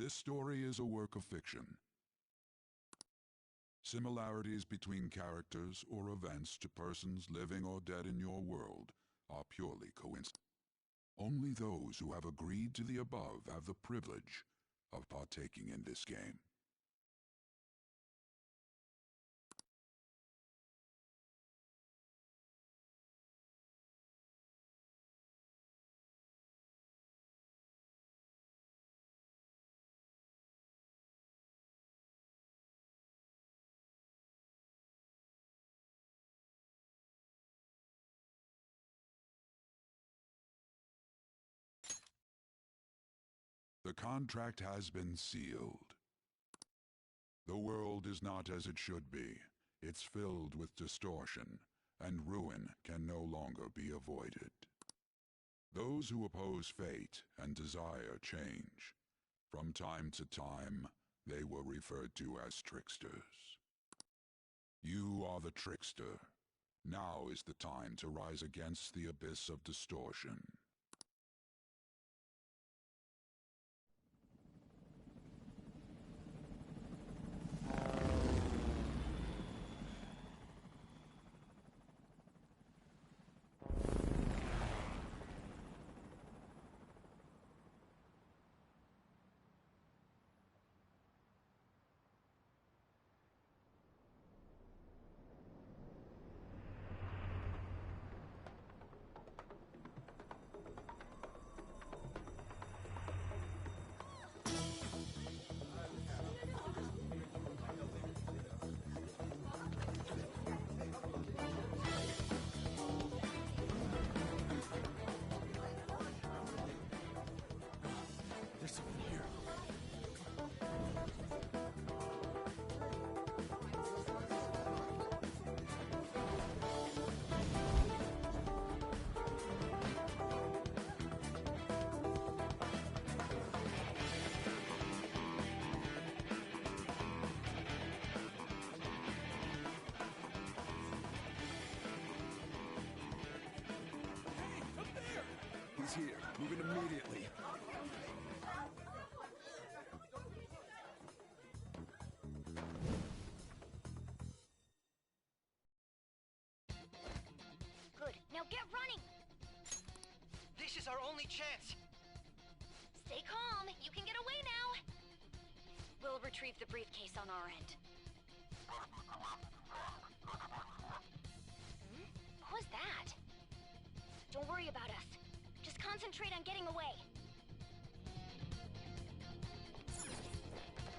This story is a work of fiction. Similarities between characters or events to persons living or dead in your world are purely coincidental. Only those who have agreed to the above have the privilege of partaking in this game. The contract has been sealed. The world is not as it should be. It's filled with distortion, and ruin can no longer be avoided. Those who oppose fate and desire change. From time to time, they were referred to as tricksters. You are the trickster. Now is the time to rise against the abyss of distortion. There's something here. Hey, up there! He's here. Moving immediately. Good. Now get running! This is our only chance! Stay calm. You can get away now. We'll retrieve the briefcase on our end. What was that? Don't worry about us. Just concentrate on getting away.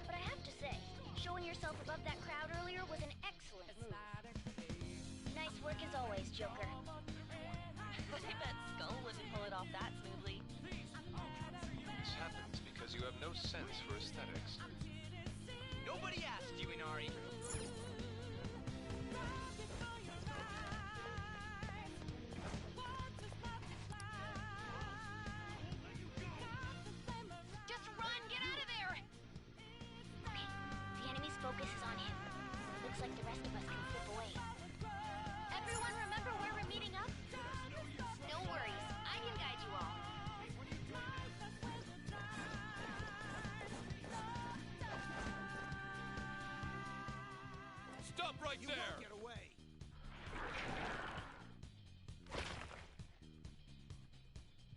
But I have to say, showing yourself above that crowd earlier was an excellent move. Nice work as always, Joker. I bet Skull wouldn't pull it off that smoothly. This happens because you have no sense for aesthetics. Nobody asked you, Inari! Just run! Get out of there! Okay, the enemy's focus is on him. Looks like the rest of us can slip away. Everyone remember where we're meeting up? No worries, I can guide you all. Stop right there! You won't get away!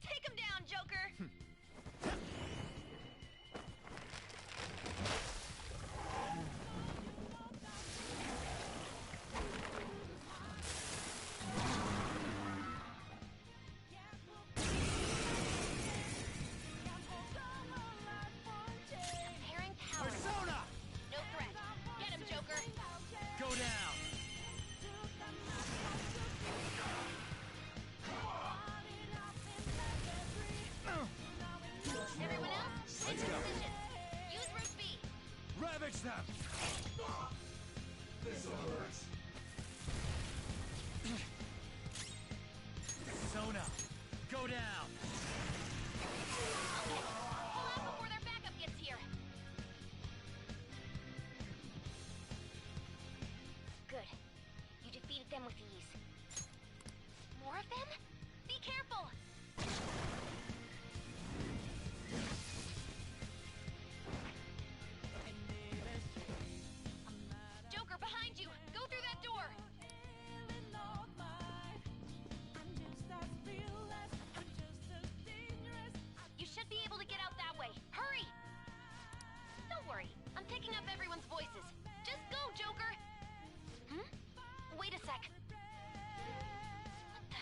Take him down, Joker! Comparing power. Persona! No threat. Get him, Joker! Go down! Everyone else, take Let's go. position. Use root B. Ravage them! Persona! Go down! Okay, pull out before their backup gets here. Good. You defeated them with ease. More of them? Be careful! picking up everyone's voices. Just go, Joker! Hmm? Wait a sec. What the?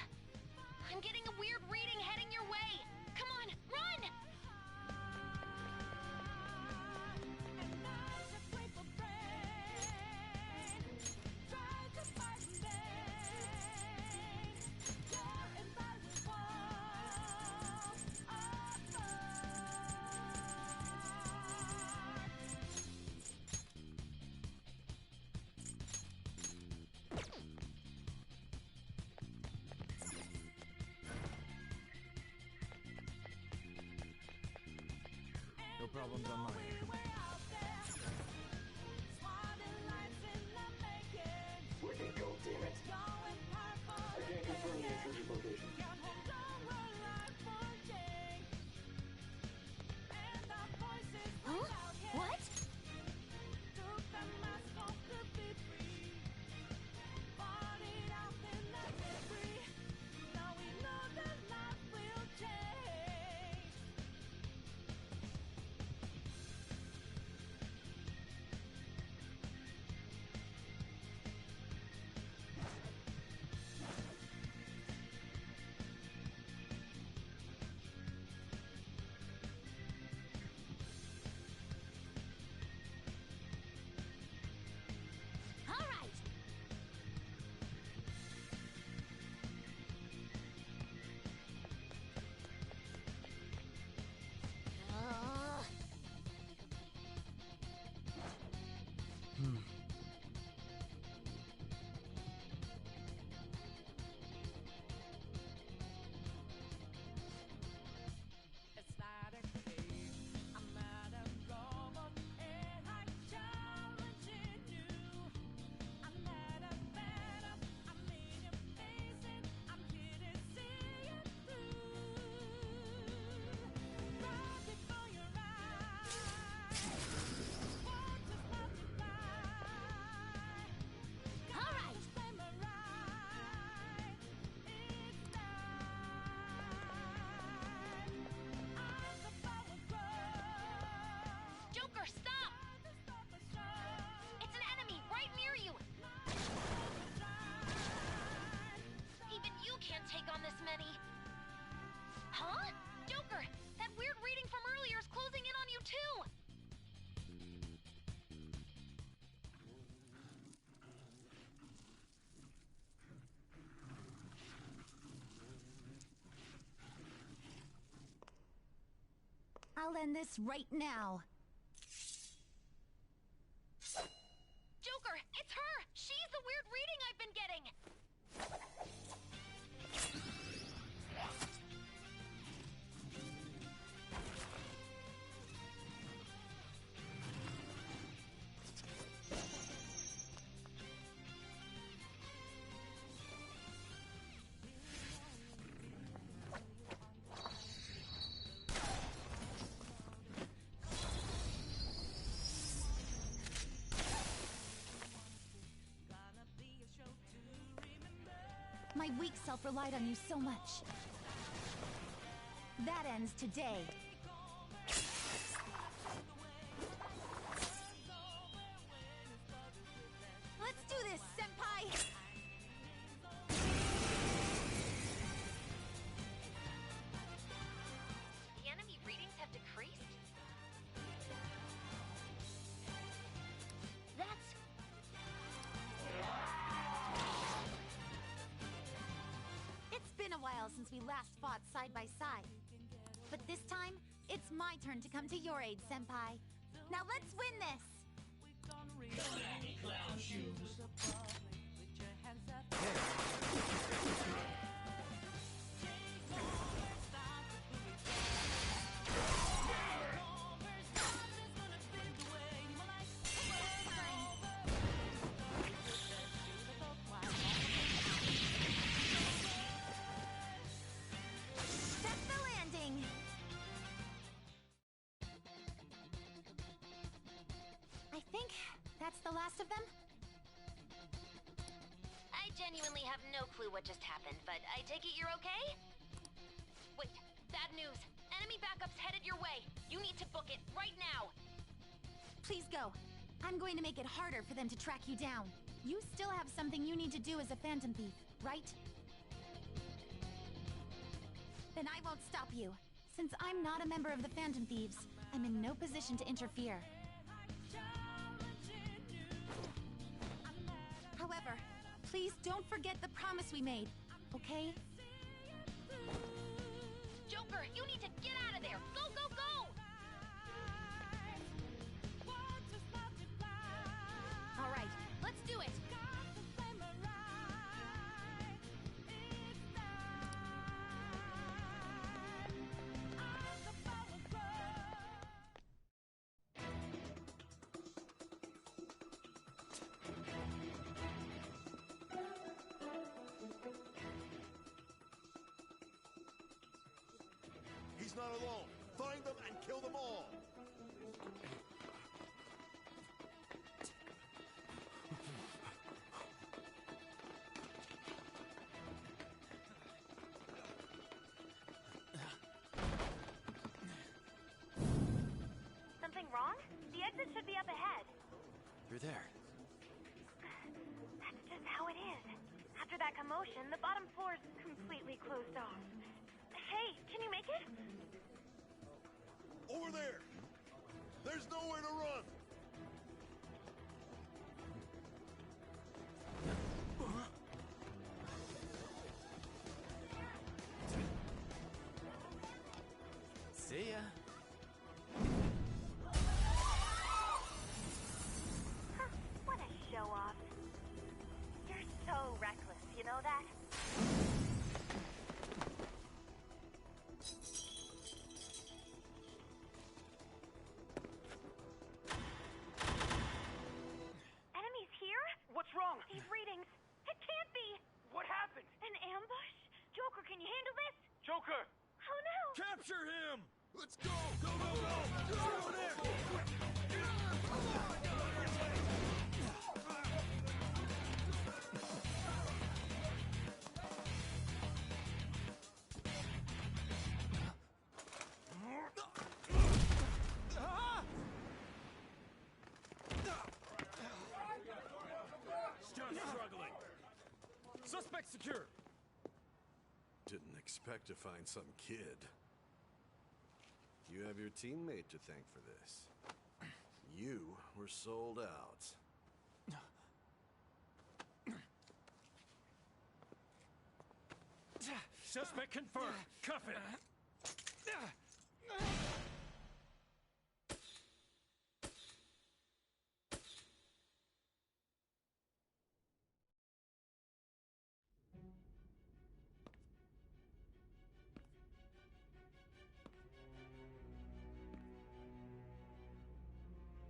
I'm getting a weird reading heading your way! Come on, run! No problems on my end. Where can go, damn it? I can't confirm the intruder's location. Huh? What? All right. Ugh. All right. Joker, stop! It's an enemy right near you! Even you can't take on this many. Huh? Joker, that weird reading from earlier is closing in on you too! I'll end this right now. Joker, it's her! She's the weird reading I've been getting! My weak self relied on you so much. That ends today. Let's do this, Senpai! The enemy readings have decreased? That's... It's been a while since we last fought side by side. But this time, it's my turn to come to your aid, Senpai. Now let's win this! That's the landing! I think that's the last of them. I genuinely have no clue what just happened, but I take it you're okay? Wait, bad news. Enemy backup's headed your way. You need to book it right now. Please go. I'm going to make it harder for them to track you down. You still have something you need to do as a Phantom Thief, right? Then I won't stop you. Since I'm not a member of the Phantom Thieves, I'm in no position to interfere. However, please don't forget the promise we made, okay? Joker, you need to get out of there! Go, go, go! All right, let's do it! He's not alone. Find them and kill them all. Something wrong? The exit should be up ahead. You're there. That's just how it is. After that commotion, the bottom floor's completely closed off. Hey, can you make it? Over there. There's nowhere to run. See ya. Huh, what a show-off. You're so reckless, you know that? Enemies here? What's wrong? These readings. It can't be. What happened? An ambush? Joker, can you handle this? Joker! Oh no! Capture him! Let's go! Go, go, go! Go over there! Just struggling. Suspect secure. Didn't expect to find some kid. You have your teammate to thank for this. You were sold out. Suspect confirmed. Cuff it.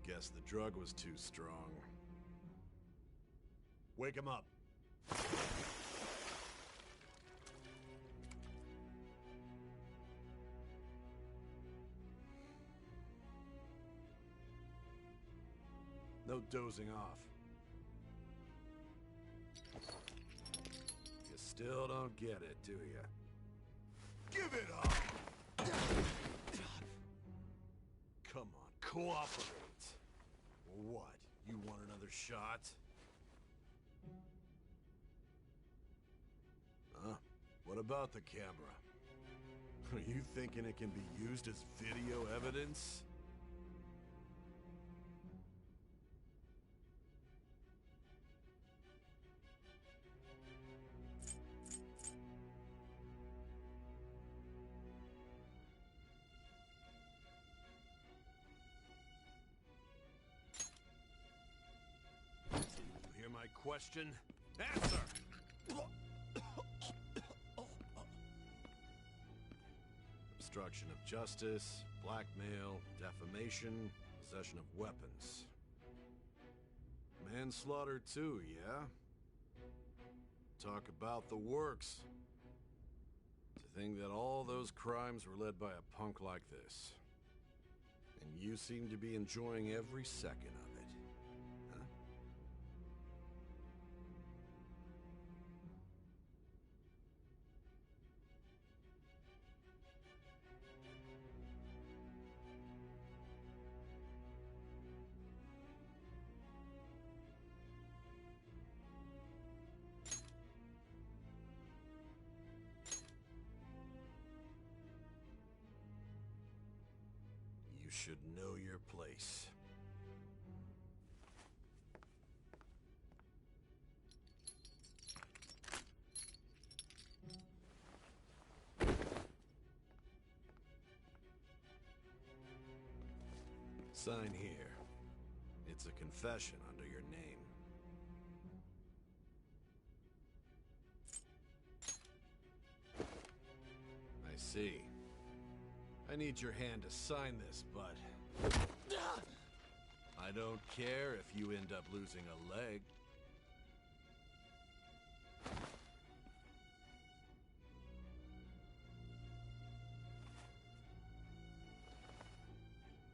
Guess the drug was too strong. Wake him up. No dozing off. You still don't get it, do you? Give it up! Come on, cooperate. What? You want another shot? Huh? What about the camera? Are you thinking it can be used as video evidence? You hear my question? Answer! Obstruction of justice, blackmail, defamation, possession of weapons. Manslaughter too, yeah? Talk about the works. To think that all those crimes were led by a punk like this. And you seem to be enjoying every second of it. Huh? place. Sign here. It's a confession under your name. I see. I need your hand to sign this, but I don't care if you end up losing a leg.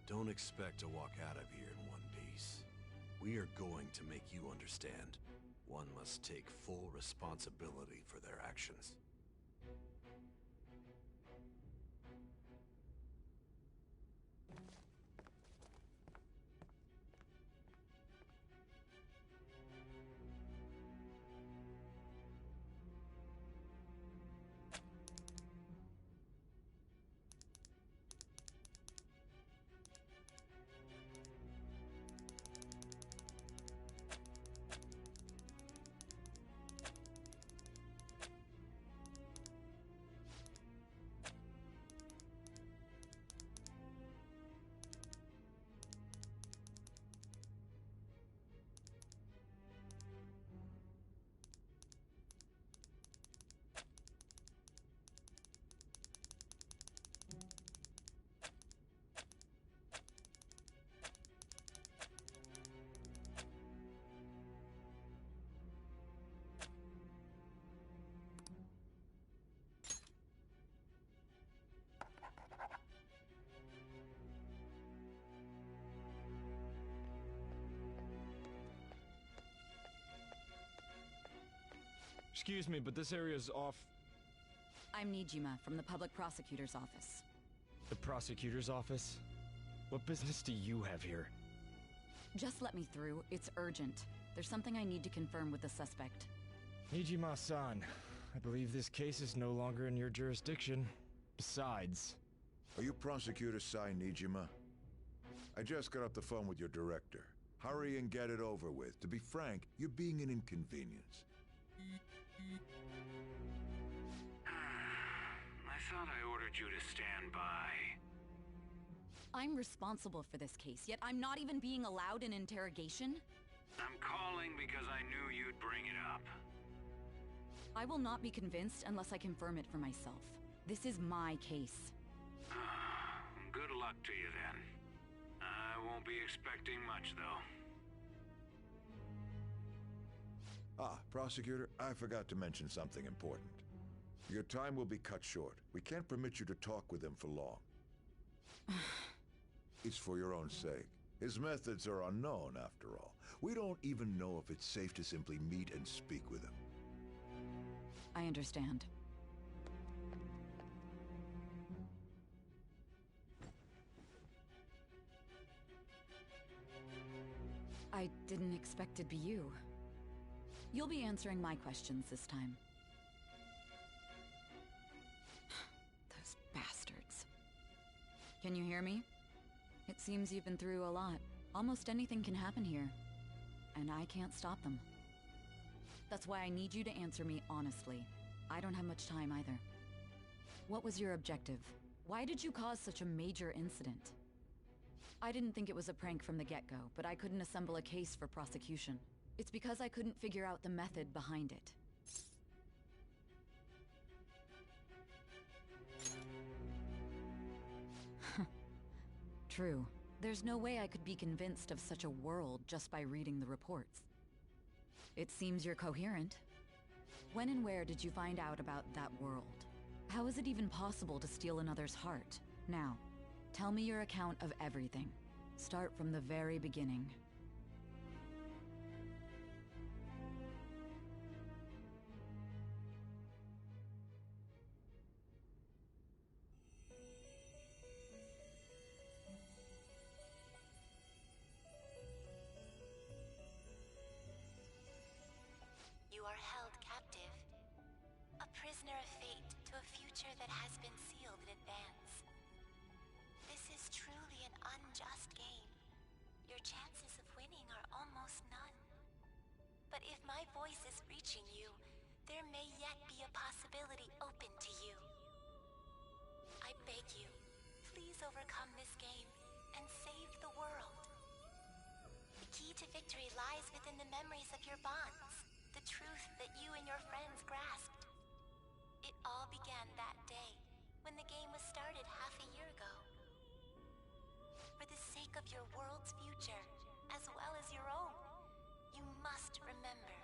Don't expect to walk out of here in one piece. We are going to make you understand. One must take full responsibility for their actions. Excuse me, but this area's off... I'm Nijima from the public prosecutor's office. The prosecutor's office? What business do you have here? Just let me through. It's urgent. There's something I need to confirm with the suspect. Nijima-san, I believe this case is no longer in your jurisdiction. Besides... Are you Prosecutor Sai Nijima? I just got off the phone with your director. Hurry and get it over with. To be frank, you're being an inconvenience. I thought I ordered you to stand by. I'm responsible for this case, yet I'm not even being allowed an interrogation? I'm calling because I knew you'd bring it up. I will not be convinced unless I confirm it for myself. This is my case. Good luck to you then. I won't be expecting much, though. Ah, Prosecutor, I forgot to mention something important. Your time will be cut short. We can't permit you to talk with him for long. It's for your own sake. His methods are unknown, after all. We don't even know if it's safe to simply meet and speak with him. I understand. I didn't expect it'd be you. You'll be answering my questions this time. Those bastards. Can you hear me? It seems you've been through a lot. Almost anything can happen here. And I can't stop them. That's why I need you to answer me honestly. I don't have much time either. What was your objective? Why did you cause such a major incident? I didn't think it was a prank from the get-go, but I couldn't assemble a case for prosecution. It's because I couldn't figure out the method behind it. True. There's no way I could be convinced of such a world just by reading the reports. It seems you're coherent. When and where did you find out about that world? How is it even possible to steal another's heart? Now, tell me your account of everything. Start from the very beginning. You are held captive. A prisoner of fate to a future that has been sealed in advance. This is truly an unjust game. your chances of winning are almost none. But if my voice is reaching you, there may yet be a possibility open to you. I beg you, please overcome this game and save the world. The key to victory lies within the memories of your bonds, the truth that you and your friends grasped. It all began that day, when the game was started half a year ago. For the sake of your world's future, as well as your own, you must remember.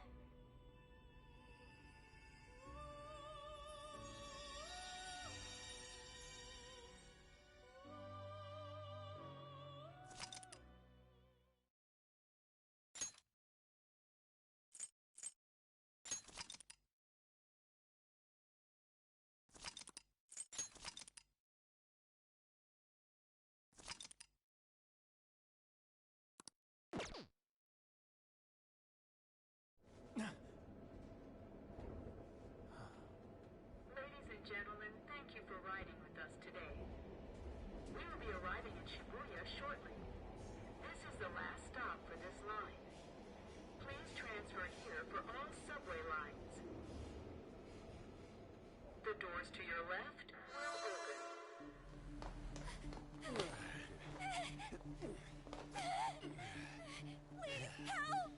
Ladies and gentlemen, thank you for riding with us today. We will be arriving in Shibuya shortly. This is the last stop for this line. Please transfer here for all subway lines. The doors to your left will open. Please help!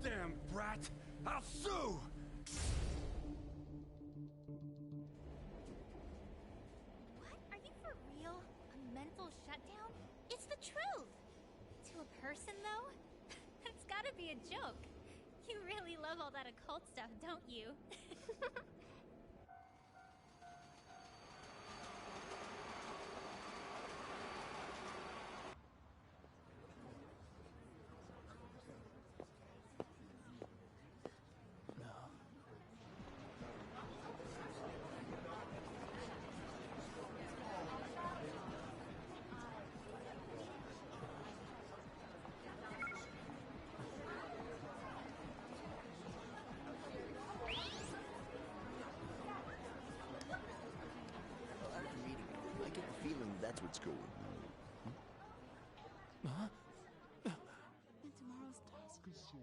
Damn brat! I'll sue! What? Are you for real? A mental shutdown? It's the truth! To a person, though? That's gotta be a joke. You really love all that occult stuff, don't you? I get the feeling that's what's going on. Huh? And tomorrow's task is so...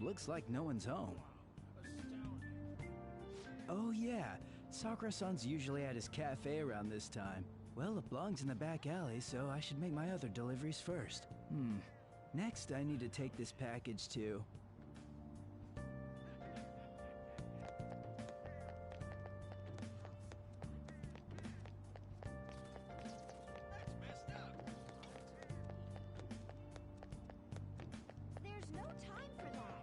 Looks like no one's home. Oh yeah, Sakura-san's usually at his cafe around this time. Well, it belongs in the back alley, so I should make my other deliveries first. Next, I need to take this package to... There's no time for that.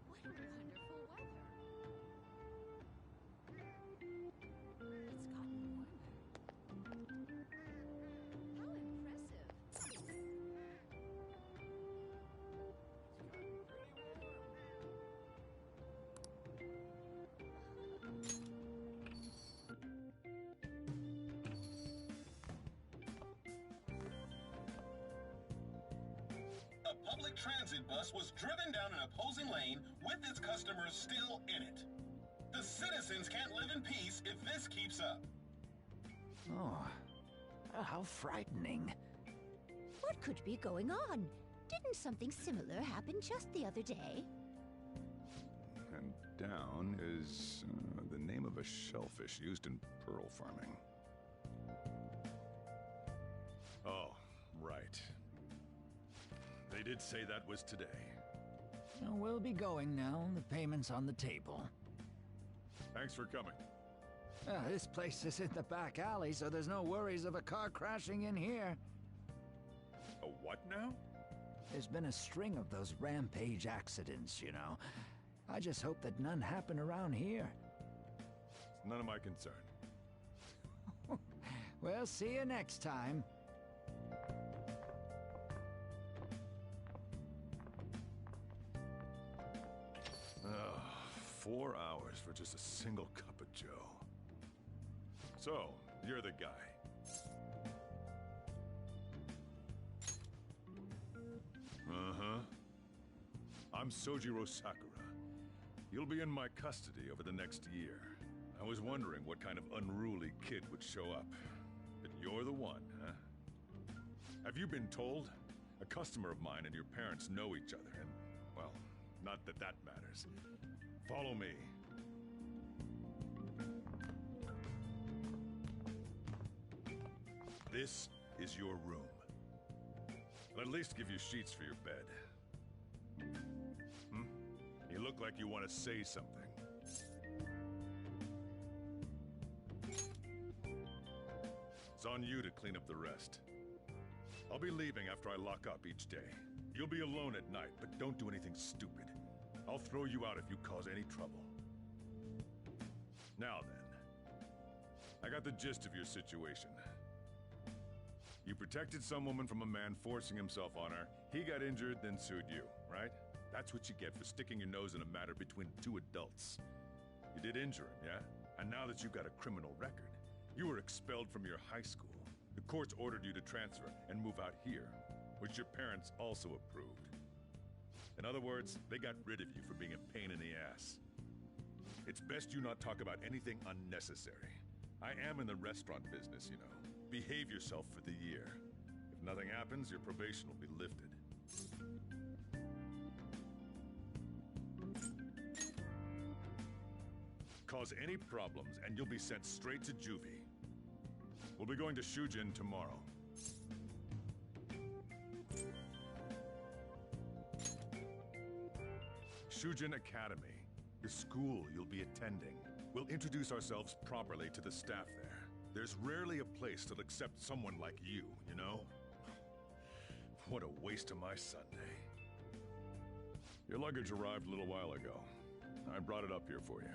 What wonderful weather. It's gotten warmer. How impressive. A public transit bus was driven down an opposing lane with its customers still in it. The citizens can't live in peace if this keeps up. Oh, how frightening. What could be going on? Didn't something similar happen just the other day? And down is the name of a shellfish used in pearl farming. Oh, right. They did say that was today. We'll be going now. The payment's on the table. Thanks for coming. This place is in the back alley, so there's no worries of a car crashing in here. A what now? There's been a string of those rampage accidents, you know. I just hope that none happen around here. None of my concern. We'll see you next time. Oh, 4 hours for just a single cup of joe. So, you're the guy. Uh-huh. I'm Sojiro Sakura. You'll be in my custody over the next year. I was wondering what kind of unruly kid would show up. But you're the one, huh? Have you been told? A customer of mine and your parents know each other, and, well, not that that matters. Follow me. This is your room. I'll at least give you sheets for your bed. You look like you want to say something. It's on you to clean up the rest. I'll be leaving after I lock up each day. You'll be alone at night, but don't do anything stupid. I'll throw you out if you cause any trouble. Now then, I got the gist of your situation. You protected some woman from a man forcing himself on her. He got injured, then sued you, right? That's what you get for sticking your nose in a matter between two adults. You did injure him, yeah? And now that you've got a criminal record, you were expelled from your high school. The courts ordered you to transfer and move out here, which your parents also approved. In other words, they got rid of you for being a pain in the ass. It's best you not talk about anything unnecessary. I am in the restaurant business, you know. Behave yourself for the year. If nothing happens, your probation will be lifted. Cause any problems, and you'll be sent straight to juvie. We'll be going to Shujin tomorrow. Shujin Academy, the school you'll be attending. We'll introduce ourselves properly to the staff there. There's rarely a place that'll accept someone like you, you know? What a waste of my Sunday. Your luggage arrived a little while ago. I brought it up here for you.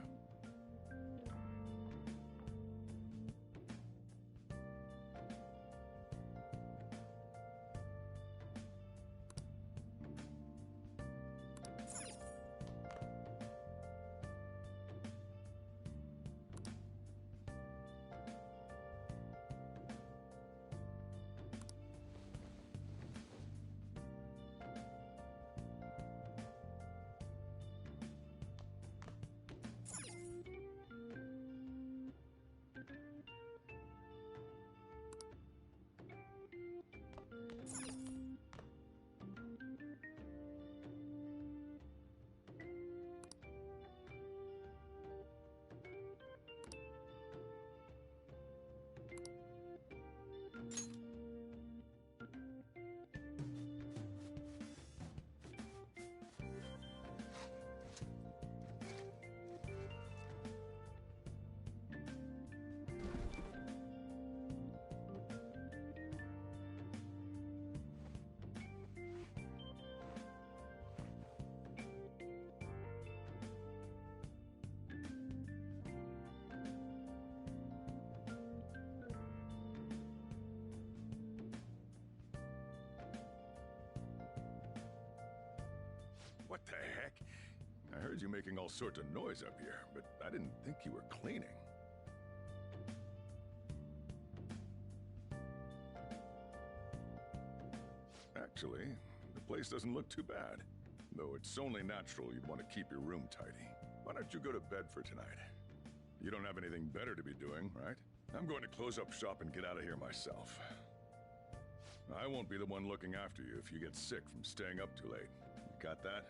What the heck? I heard you making all sorts of noise up here, but I didn't think you were cleaning. Actually, the place doesn't look too bad. Though it's only natural you'd want to keep your room tidy. Why don't you go to bed for tonight? You don't have anything better to be doing, right? I'm going to close up shop and get out of here myself. I won't be the one looking after you if you get sick from staying up too late. You got that?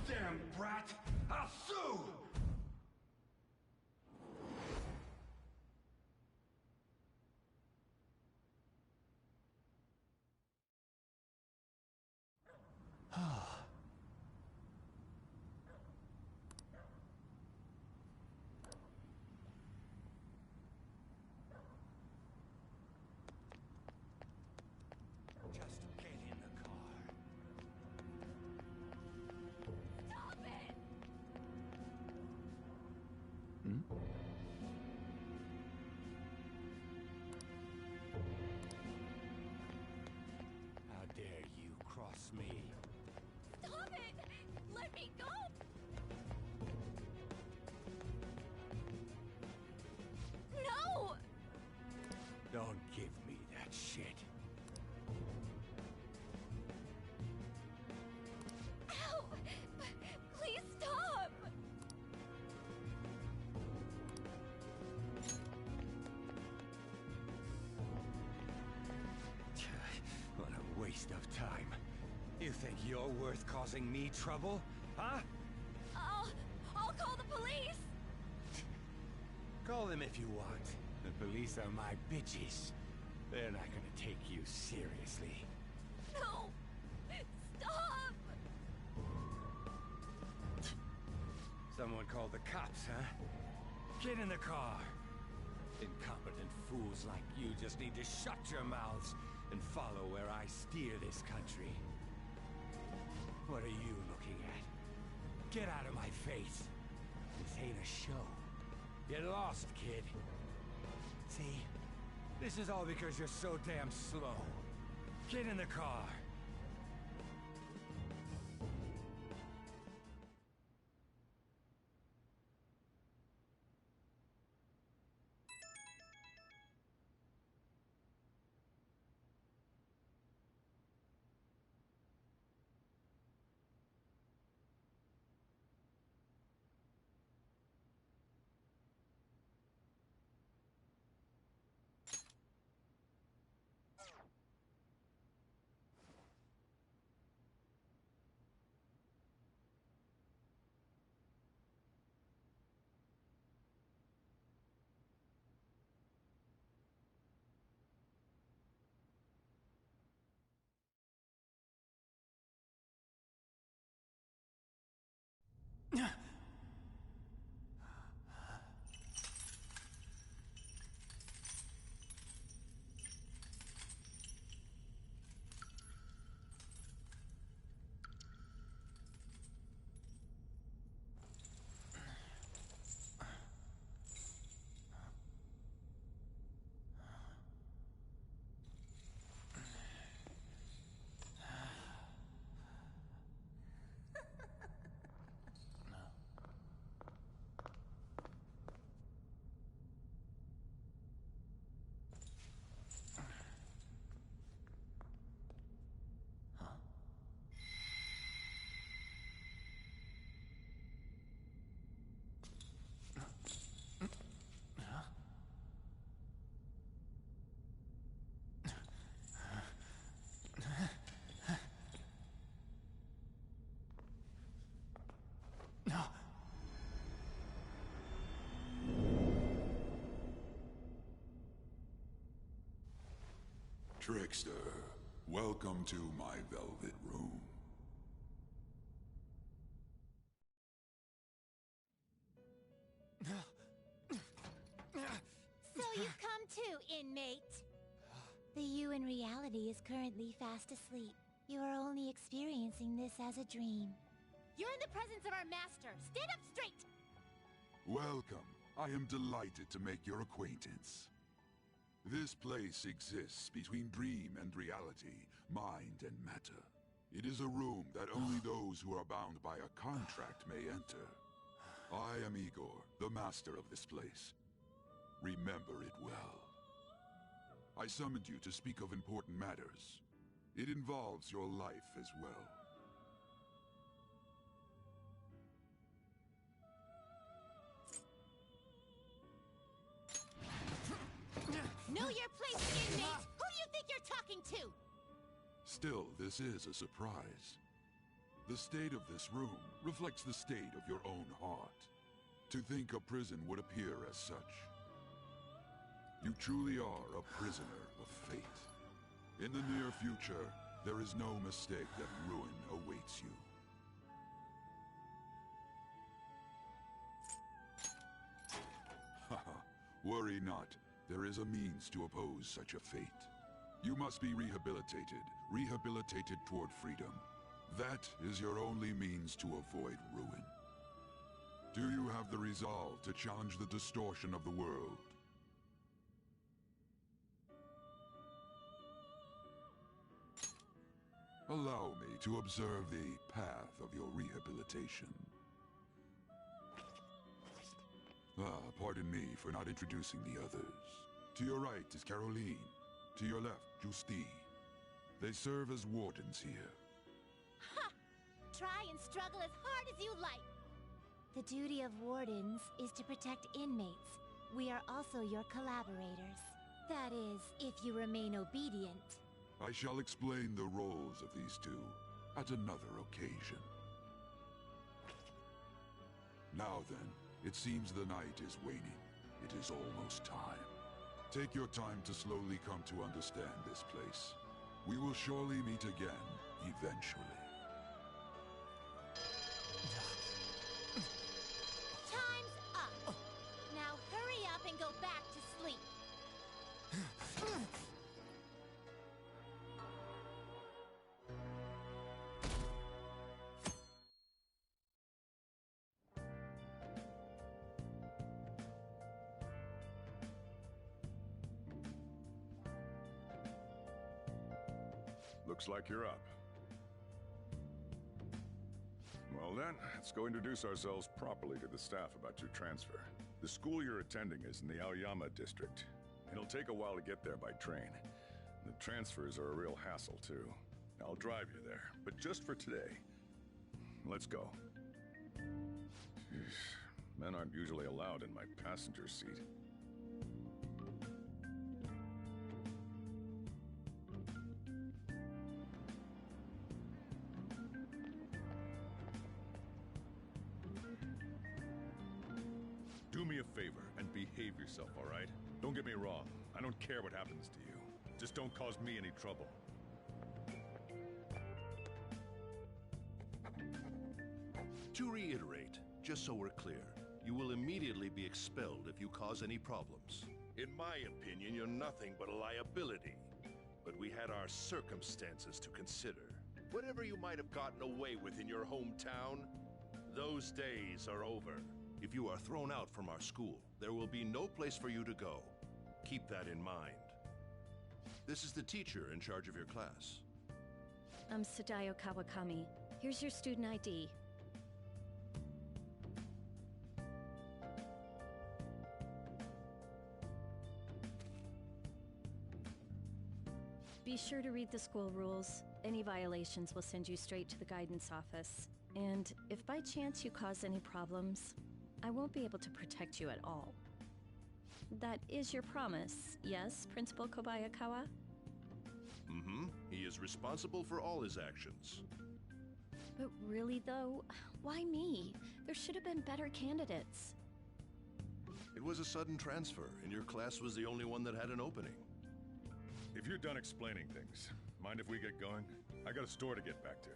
Damn brat! I'll sue! Just get in the car. Stop it! How dare you cross me? Stop it! Let me go! No! Don't give me that shit. Ow! Please stop! What a waste of time. You think you're worth causing me trouble? Huh? I'll call the police! Call them if you want. The police are my bitches. They're not gonna take you seriously. No! Stop! Someone called the cops, huh? Get in the car. Incompetent fools like you just need to shut your mouths and follow where I steer this country. What are you looking at? Get out of my face. This ain't a show. Get lost, kid. See? This is all because you're so damn slow. Get in the car. Trickster, welcome to my velvet room. So you've come too, inmate. The you in reality is currently fast asleep. You are only experiencing this as a dream. You're in the presence of our master. Stand up straight! Welcome. I am delighted to make your acquaintance. This place exists between dream and reality, mind and matter. It is a room that only those who are bound by a contract may enter. I am Igor, the master of this place. Remember it well. I summoned you to speak of important matters. It involves your life as well. Know your place, inmate! Who do you think you're talking to? Still, this is a surprise. The state of this room reflects the state of your own heart. To think a prison would appear as such. You truly are a prisoner of fate. In the near future, there is no mistake that ruin awaits you. Haha, worry not. There is a means to oppose such a fate. You must be rehabilitated toward freedom. That is your only means to avoid ruin. Do you have the resolve to challenge the distortion of the world? Allow me to observe the path of your rehabilitation. Pardon me for not introducing the others. To your right is Caroline. To your left, Justine. They serve as wardens here. Ha! Try and struggle as hard as you like. The duty of wardens is to protect inmates. We are also your collaborators. That is, if you remain obedient. I shall explain the roles of these two at another occasion. Now then, it seems the night is waning. It is almost time. Take your time to slowly come to understand this place. We will surely meet again, eventually. Time's up! Now hurry up and go back to sleep. Looks like you're up. Well then, let's go introduce ourselves properly to the staff about your transfer. The school you're attending is in the Aoyama district. It'll take a while to get there by train. The transfers are a real hassle too. I'll drive you there, but just for today. Let's go. Jeez, men aren't usually allowed in my passenger seat. Do me a favor and behave yourself, all right? Don't get me wrong. I don't care what happens to you. Just don't cause me any trouble. To reiterate, just so we're clear, you will immediately be expelled if you cause any problems. In my opinion, you're nothing but a liability. But we had our circumstances to consider. Whatever you might have gotten away with in your hometown, those days are over. If you are thrown out from our school, there will be no place for you to go. Keep that in mind. This is the teacher in charge of your class. I'm Sadayo Kawakami. Here's your student ID. Be sure to read the school rules. Any violations will send you straight to the guidance office. And if by chance you cause any problems, I won't be able to protect you at all. That is your promise, yes, Principal Kobayakawa? Mm-hmm. He is responsible for all his actions. But really, though, why me? There should have been better candidates. It was a sudden transfer, and your class was the only one that had an opening. if you're done explaining things, mind if we get going? I got a store to get back to.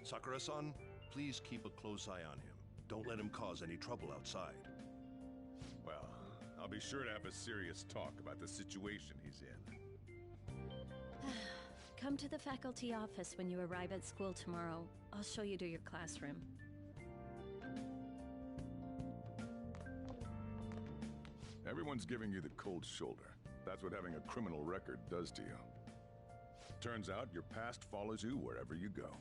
Sakura-san, please keep a close eye on him. Don't let him cause any trouble outside. Well, I'll be sure to have a serious talk about the situation he's in. Come to the faculty office when you arrive at school tomorrow. I'll show you to your classroom. Everyone's giving you the cold shoulder. That's what having a criminal record does to you. Turns out your past follows you wherever you go.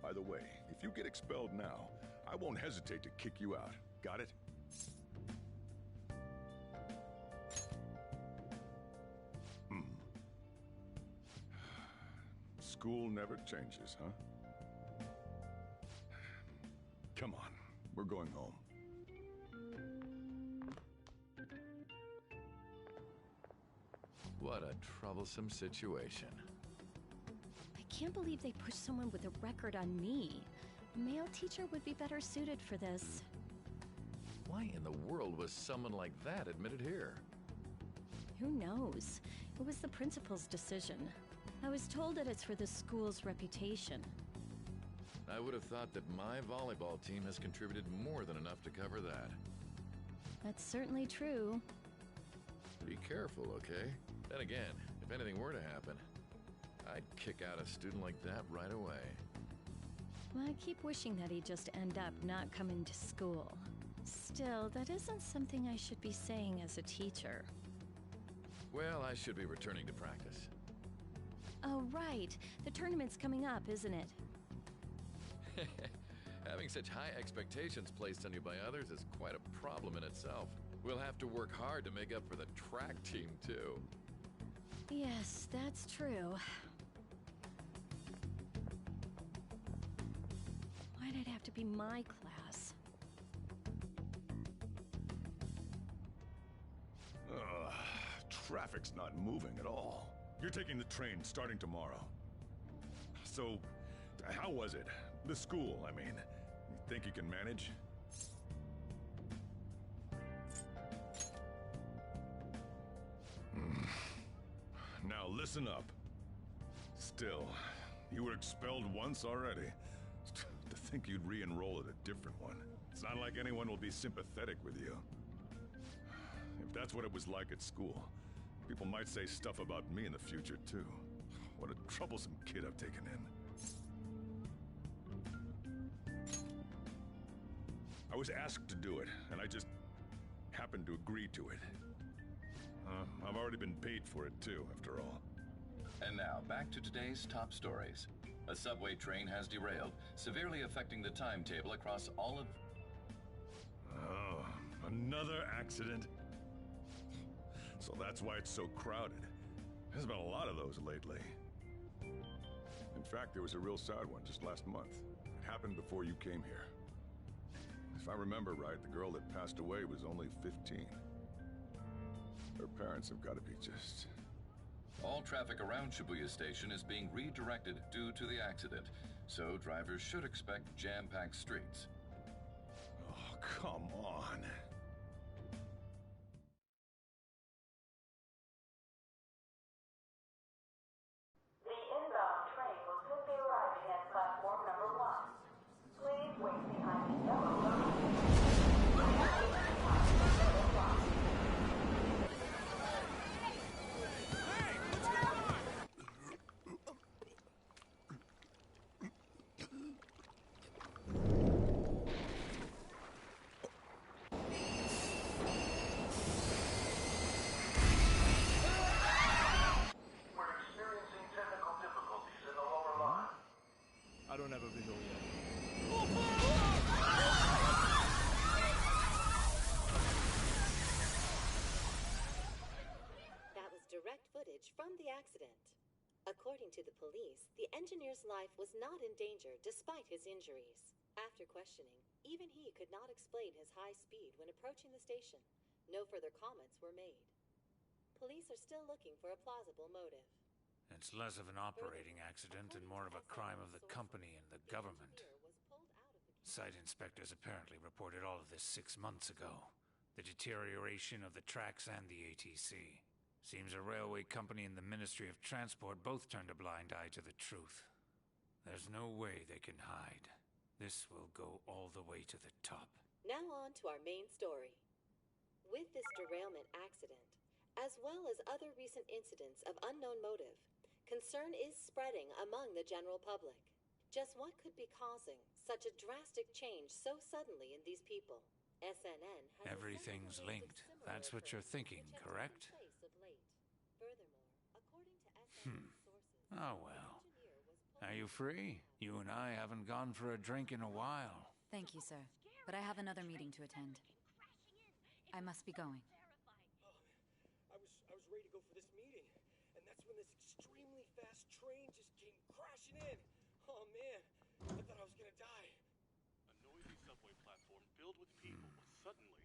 By the way, if you get expelled now, I won't hesitate to kick you out. Got it? School never changes, huh? Come on, we're going home. What a troublesome situation. I can't believe they pushed someone with a record on me. A male teacher would be better suited for this. Why in the world was someone like that admitted here? Who knows? It was the principal's decision. I was told that it's for the school's reputation. I would have thought that my volleyball team has contributed more than enough to cover that. That's certainly true. Be careful, okay? Then again, if anything were to happen, I'd kick out a student like that right away. Well, I keep wishing that he'd just end up not coming to school. Still, that isn't something I should be saying as a teacher. Well, I should be returning to practice. Oh, right. The tournament's coming up, isn't it? Having such high expectations placed on you by others is quite a problem in itself. We'll have to work hard to make up for the track team, too. Yes, that's true. Why'd it have to be my class? Ugh, traffic's not moving at all. You're taking the train starting tomorrow. So, how was it? The school, I mean. You think you can manage? Now listen up. Still, you were expelled once already. To think you'd re-enroll at a different one. It's not like anyone will be sympathetic with you. If that's what it was like at school, people might say stuff about me in the future, too. What a troublesome kid I've taken in. I was asked to do it, and I just happened to agree to it. I've already been paid for it, too, after all. And now, back to today's top stories. A subway train has derailed, severely affecting the timetable across all of... Oh, another accident? So that's why it's so crowded. There's been a lot of those lately. In fact, there was a real sad one just last month. It happened before you came here. If I remember right, the girl that passed away was only 15. Her parents have got to be just... All traffic around Shibuya Station is being redirected due to the accident, so drivers should expect jam-packed streets. Oh, come on. The inbound train will soon be arriving at platform number 1. Please wait behind the yellow line. I don't have a visual yet. That was direct footage from the accident. According to the police, the engineer's life was not in danger despite his injuries. After questioning, even he could not explain his high speed when approaching the station. No further comments were made. Police are still looking for a plausible motive. It's less of an operating accident and more of a crime of the company and the government. Site inspectors apparently reported all of this 6 months ago. The deterioration of the tracks and the ATC. Seems a railway company and the Ministry of Transport both turned a blind eye to the truth. There's no way they can hide. This will go all the way to the top. Now on to our main story. With this derailment accident, as well as other recent incidents of unknown motive, concern is spreading among the general public. Just what could be causing such a drastic change so suddenly in these people? SNN has Everything's linked. That's what you're thinking, correct? Furthermore, according to SNN sources, Oh well. Are you free? You and I haven't gone for a drink in a while. Thank you, sir. But I have another meeting to attend. I must be going. I was ready to go for this meeting, and that's when this extremely fast train just came crashing in. Oh man, I thought I was gonna die. A noisy subway platform filled with people was suddenly...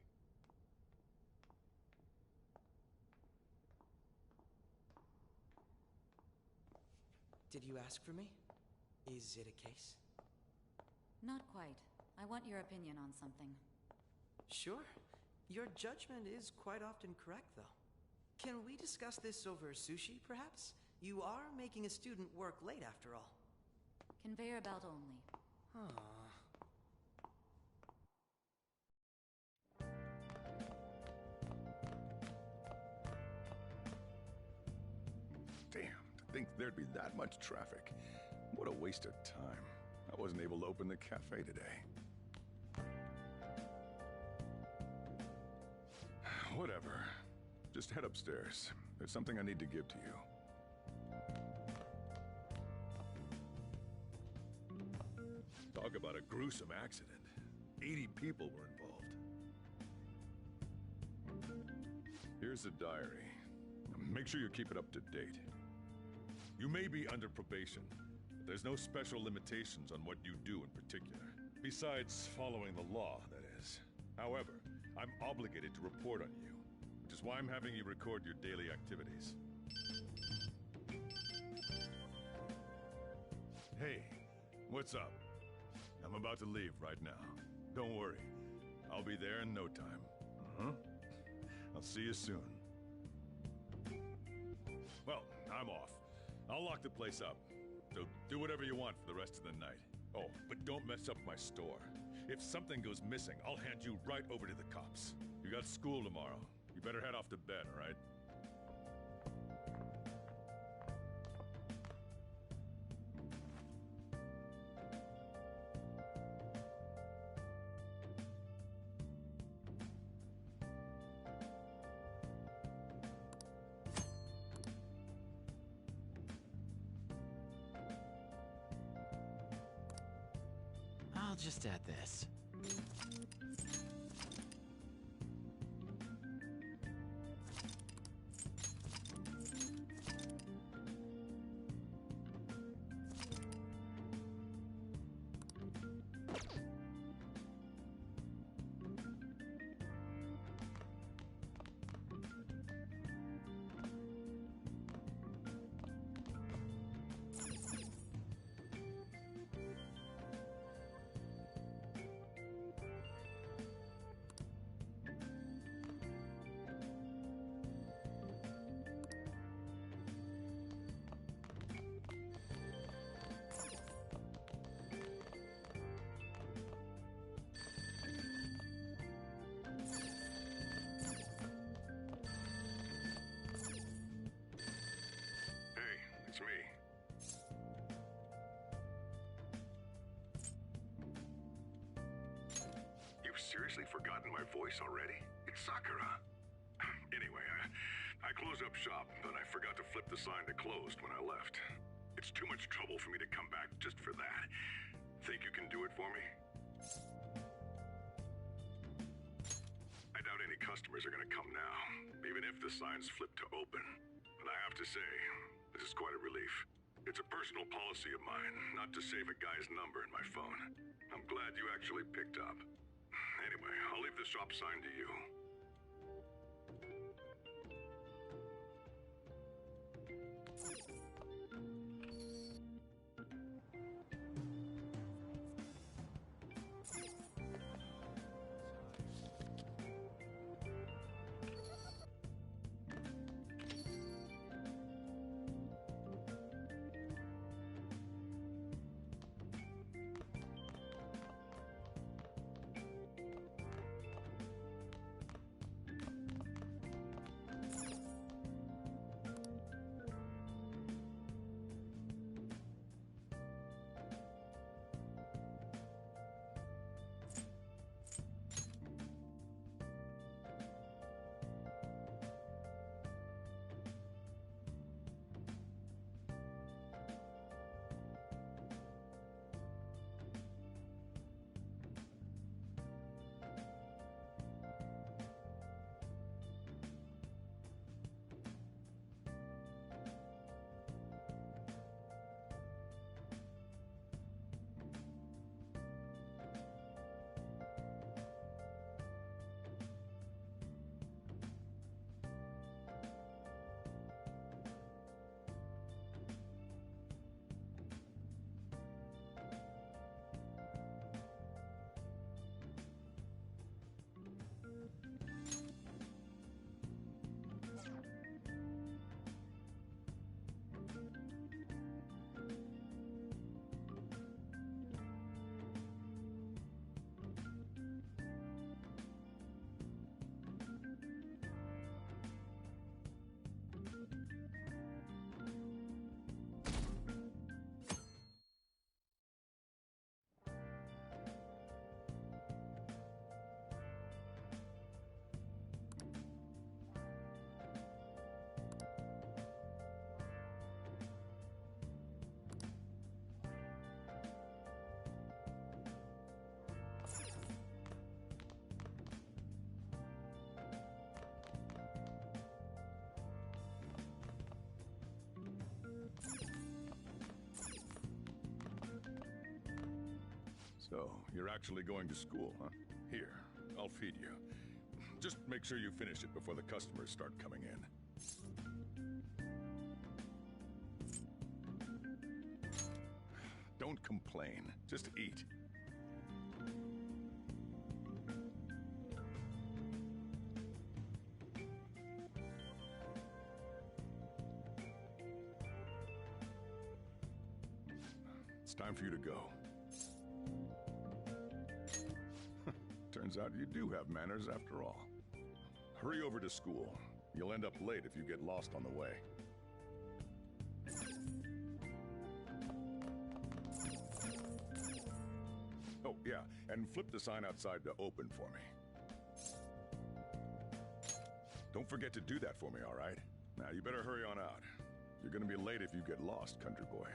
Did you ask for me? Is it a case? Not quite. I want your opinion on something. Sure. Your judgment is quite often correct, though. Can we discuss this over sushi, perhaps? You are making a student work late, after all. Conveyor belt only. Damn, to think there'd be that much traffic. What a waste of time. I wasn't able to open the cafe today. Whatever. Just head upstairs. There's something I need to give to you. Talk about a gruesome accident. 80 people were involved. Here's the diary. Make sure you keep it up to date. You may be under probation, but there's no special limitations on what you do in particular. Besides following the law, that is. However, I'm obligated to report on you, which is why I'm having you record your daily activities. Hey, what's up? I'm about to leave right now. Don't worry. I'll be there in no time. I'll see you soon. Well, I'm off. I'll lock the place up. So do whatever you want for the rest of the night. Oh, but don't mess up my store. If something goes missing, I'll hand you right over to the cops. You got school tomorrow. You better head off to bed, all right? I'll just add this. It's me. You've seriously forgotten my voice already? It's Sakura. Anyway, I closed up shop, but I forgot to flip the sign to closed when I left. It's too much trouble for me to come back just for that. Think you can do it for me? I doubt any customers are gonna come now, even if the sign's flipped to open. But I have to say, this is quite a relief. It's a personal policy of mine, not to save a guy's number in my phone. I'm glad you actually picked up. Anyway, I'll leave the shop sign to you. So, you're actually going to school, huh? Here, I'll feed you. Just make sure you finish it before the customers start coming in. Don't complain. Just eat. It's time for you to go. Turns out you do have manners after all. Hurry over to school. You'll end up late if you get lost on the way. Oh, yeah, and flip the sign outside to open for me. Don't forget to do that for me, all right? Now, you better hurry on out. You're gonna be late if you get lost, country boy.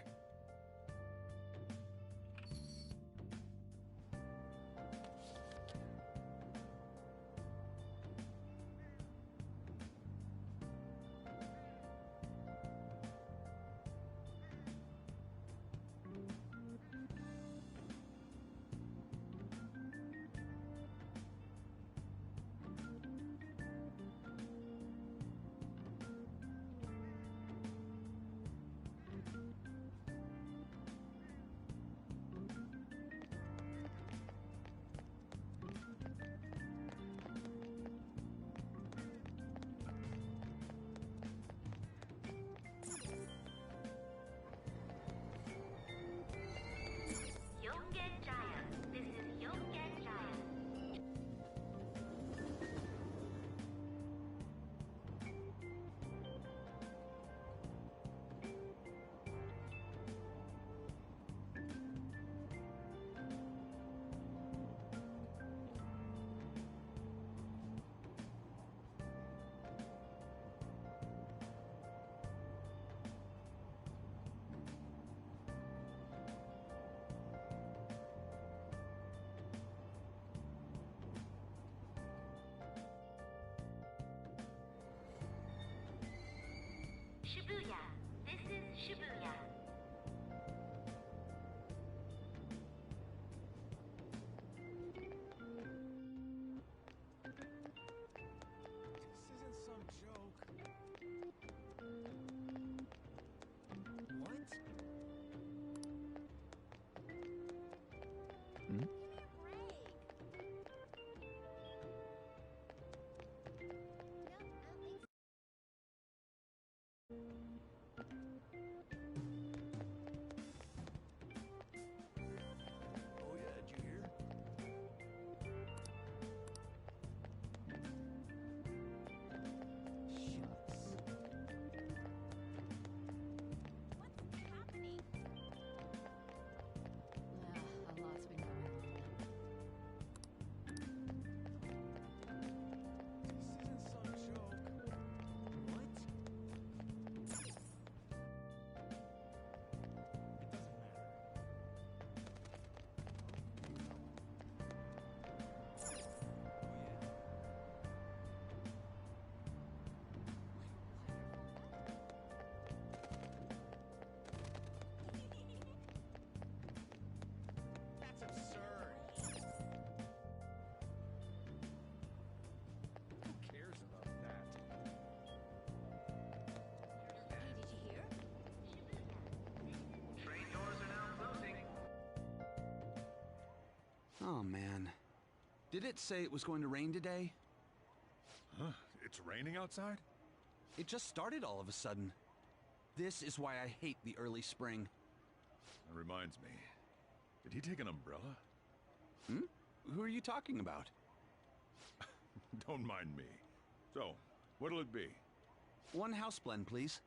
Shibuya. This is Shibuya. This isn't some joke. What? Hmm? Oh yeah, did you hear? A lot's been going on. This isn't some joke. What? It doesn't That's absurd. Who cares about that? Hey, did you hear? Train doors are now closing. Oh, man. Did it say it was going to rain today? Huh? It's raining outside? It just started all of a sudden. This is why I hate the early spring. That reminds me. Did he take an umbrella? Hmm? Who are you talking about? Don't mind me. So, what'll it be? One house blend, please.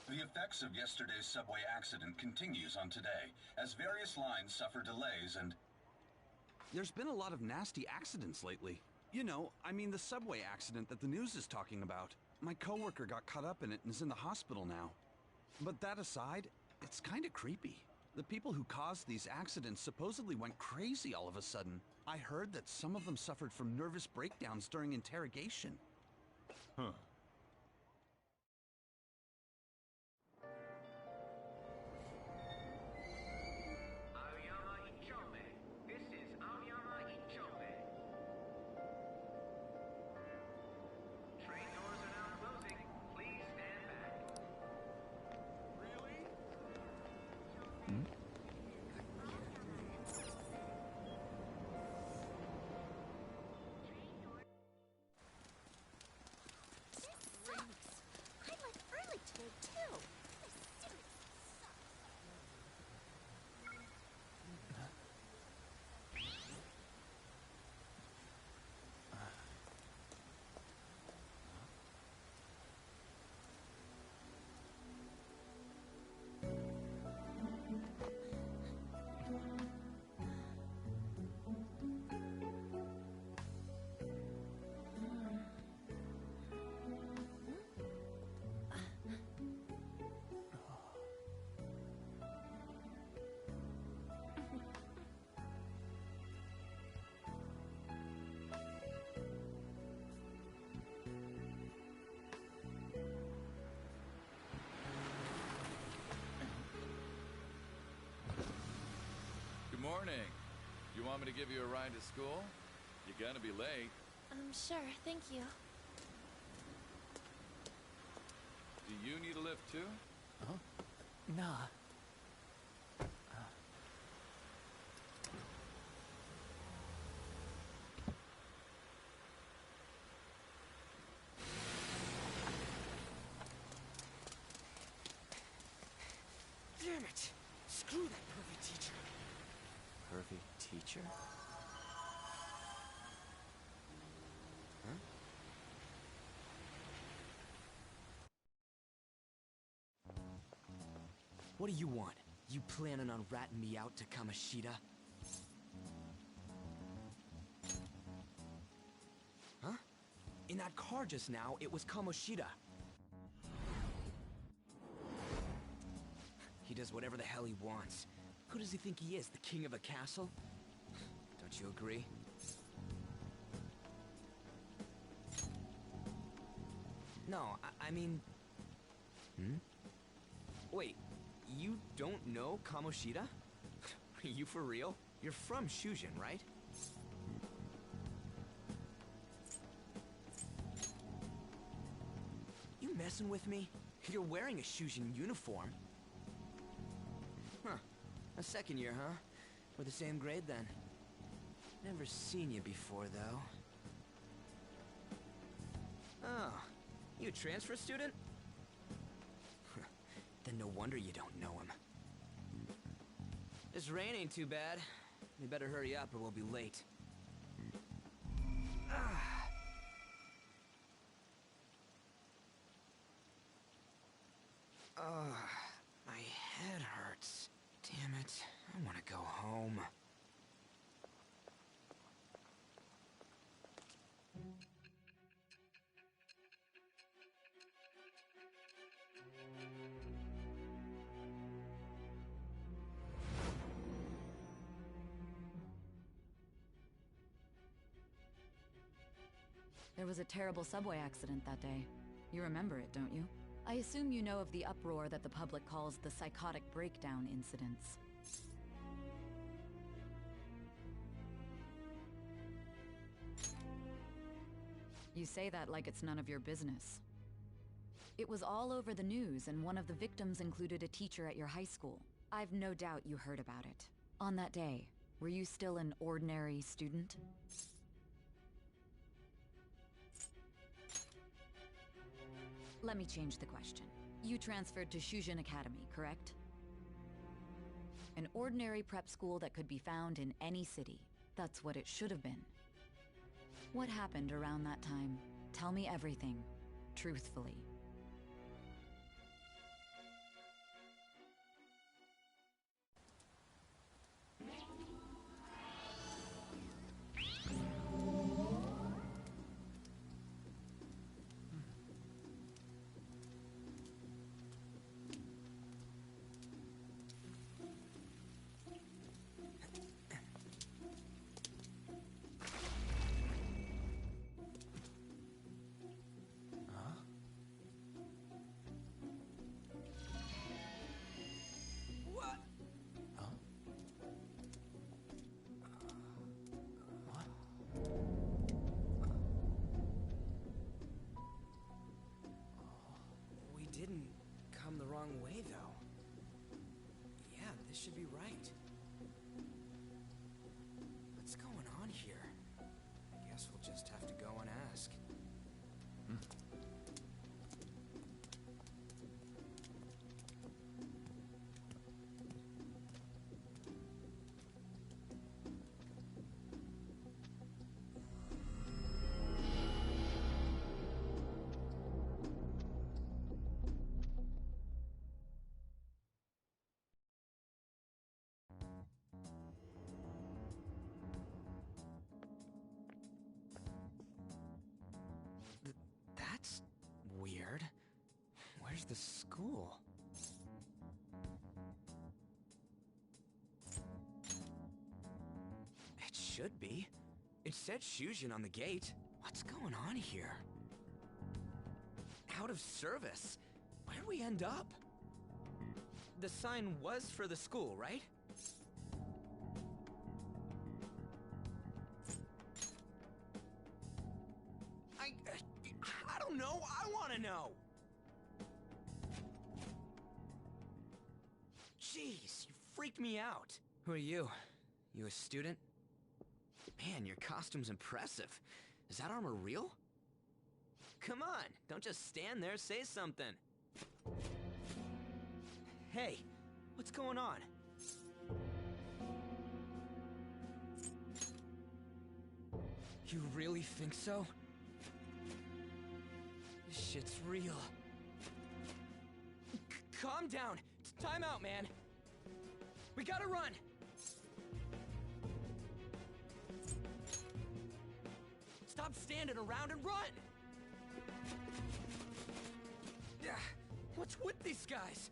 The effects of yesterday's subway accident continues on today, as various lines suffer delays and... There's been a lot of nasty accidents lately. You know, I mean the subway accident that the news is talking about. My coworker got caught up in it and is in the hospital now. But that aside, it's kind of creepy. The people who caused these accidents supposedly went crazy all of a sudden. I heard that some of them suffered from nervous breakdowns during interrogation. Huh. Aoyama Icho. You want me to give you a ride to school? You're gonna be late. Sure, thank you. Do you need a lift too? Huh? Nah. Damn it! Screw that pervy teacher. Pervy teacher? Huh? What do you want? You planning on ratting me out to Kamoshida? Huh? In that car just now, it was Kamoshida. He does whatever the hell he wants. Who does he think he is, the king of a castle? Don't you agree? No, I mean... Wait, you don't know Kamoshida? Are you for real? You're from Shujin, right? You messing with me? You're wearing a Shujin uniform. Huh. A second year, huh? We're the same grade then. Never seen you before, though. Oh, you a transfer student? Then no wonder you don't know him. This rain ain't too bad. We better hurry up or we'll be late. My head hurts. Damn it. I want to go home. There was a terrible subway accident that day. You remember it, don't you? I assume you know of the uproar that the public calls the psychotic breakdown incidents. You say that like it's none of your business. It was all over the news, and one of the victims included a teacher at your high school. I've no doubt you heard about it. On that day, were you still an ordinary student? Let me change the question. You transferred to Shujin Academy, correct? An ordinary prep school that could be found in any city. That's what it should have been. What happened around that time? Tell me everything, truthfully. Way, though. Yeah, this should be right. What's going on here? I guess we'll just have to go and ask. That's weird. Where's the school? It should be. It said Shujin on the gate. What's going on here? Out of service? Where'd we end up? The sign was for the school, right? know? I want to know! Jeez, you freaked me out. Who are you? You a student? Man, your costume's impressive. Is that armor real? Come on, don't just stand there, say something. Hey, what's going on? You really think so? This shit's real. Calm down. Time out, man. We gotta run. Stop standing around and run! What's with these guys?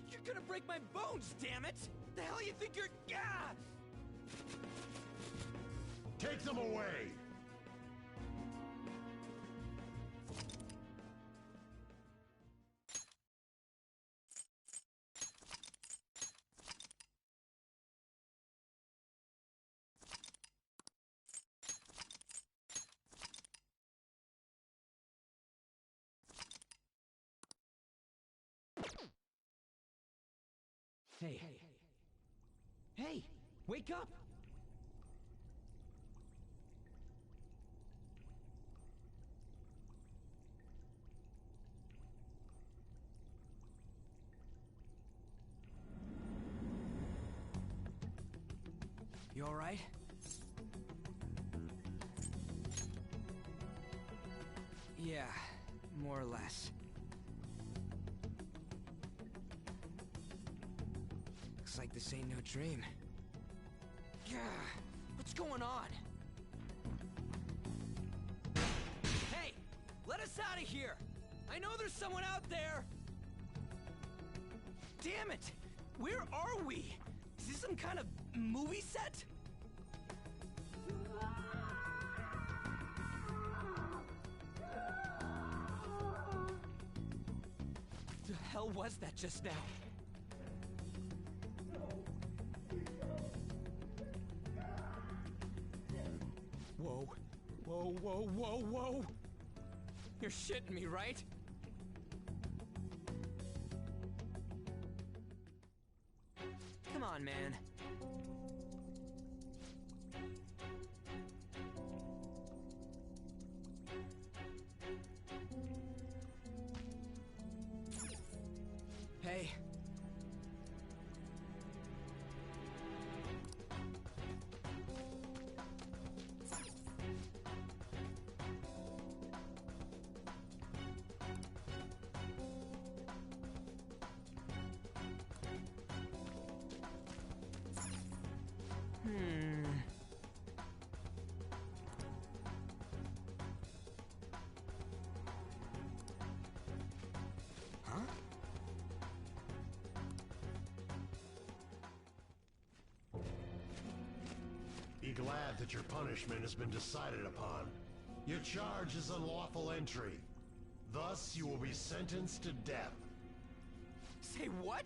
You're gonna break my bones, damn it! The hell you think you're... Take them away! Hey. Hey! Wake up! You alright? Yeah, more or less. Looks like this ain't no dream. Yeah, what's going on? Hey, let us out of here! I know there's someone out there! Damn it! Where are we? Is this some kind of movie set? The hell was that just now? Whoa. Whoa, whoa, whoa, whoa! You're shitting me, right? Come on, man. Hey. Be glad that your punishment has been decided upon. Your charge is unlawful entry. Thus, you will be sentenced to death. Say what?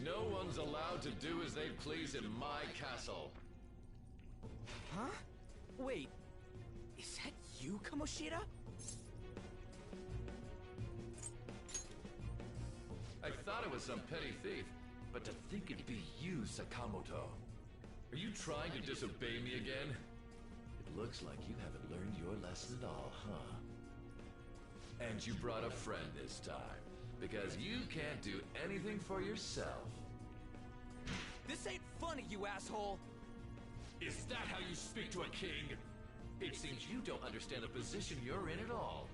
No one's allowed to do as they please in my castle. Huh? Wait, is that you, Kamoshida? I thought it was some petty thief, but to think it'd be you, Sakamoto. Are you trying to disobey me again? It looks like you haven't learned your lesson at all, huh? And you brought a friend this time, because you can't do anything for yourself. This ain't funny, you asshole! Is that how you speak to a king? It seems you don't understand the position you're in at all.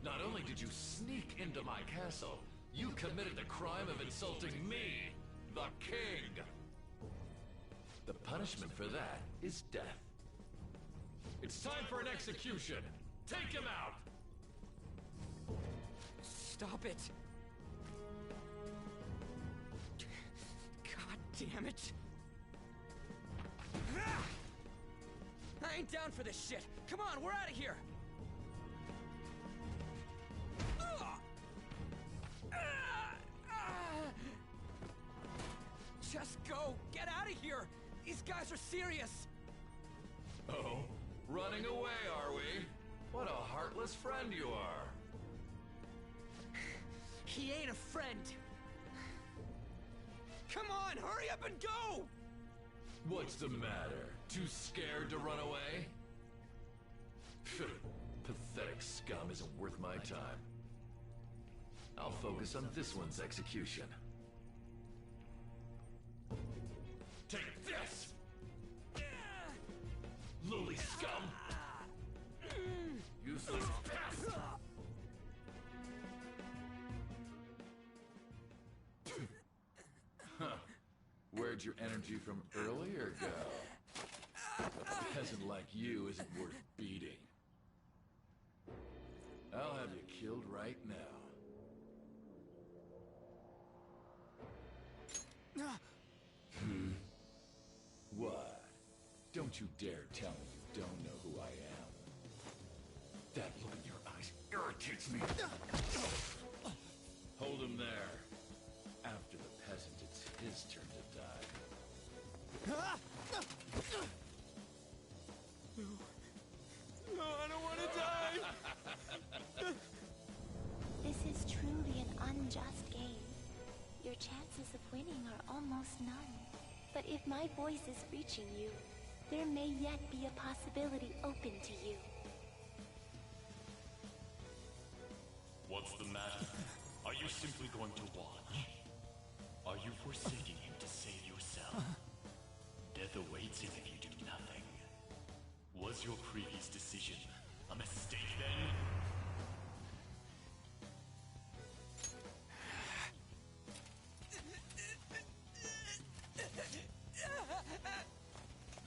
Not only did you sneak into my castle, you committed the crime of insulting me, the king! The punishment for that is death. It's time for an execution! Take him out! Stop it! God damn it! I ain't down for this shit! Come on, we're out of here! Just go! Get out of here! These guys are serious! Oh, running away, are we? What a heartless friend you are. He ain't a friend. Come on, hurry up and go! What's the matter? Too scared to run away? Pathetic scum isn't worth my time. I'll focus on this one's execution. Take this! Lowly scum! Useless pest! Huh. Where'd your energy from earlier go? A peasant like you isn't worth beating. I'll have you killed right now. What? Don't you dare tell me you don't know who I am. That look in your eyes irritates me. Hold him there. After the peasant, it's his turn to die. No, I don't want to die! This is truly an unjust game. Your chances of winning are almost none. But if my voice is reaching you, there may yet be a possibility open to you. What's the matter? Are you simply going to watch? Are you forsaking him to save yourself? Death awaits him if you do nothing. Was your previous decision a mistake then?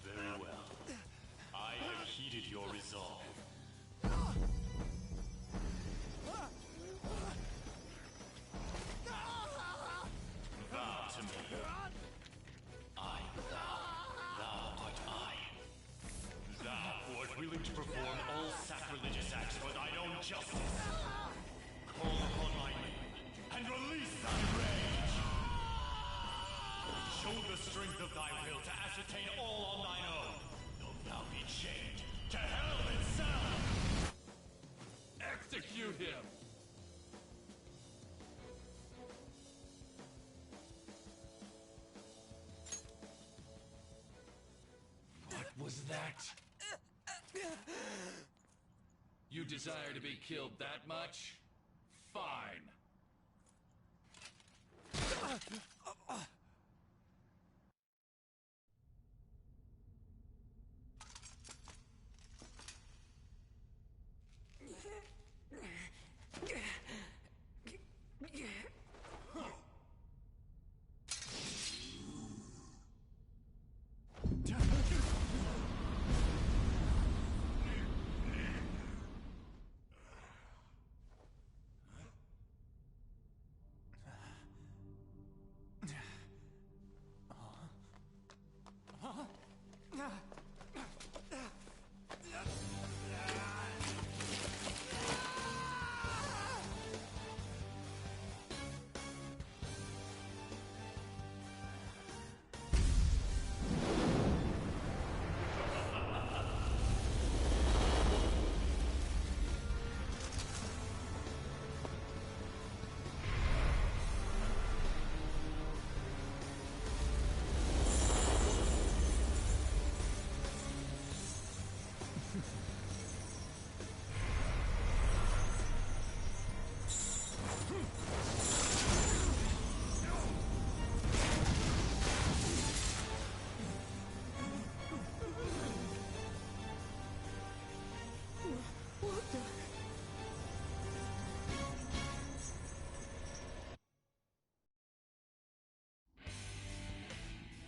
Very well. I have heeded your resolve. Vow to me. I am thou. Thou art I. Thou art willing to perform all sacrilegious acts for thine own justice. Call upon my name and release thy rage. Show the strength of thy will to ascertain all on thine own, though thou be chained to hell itself! Execute him! What was that? You desire to be killed that much? Fine.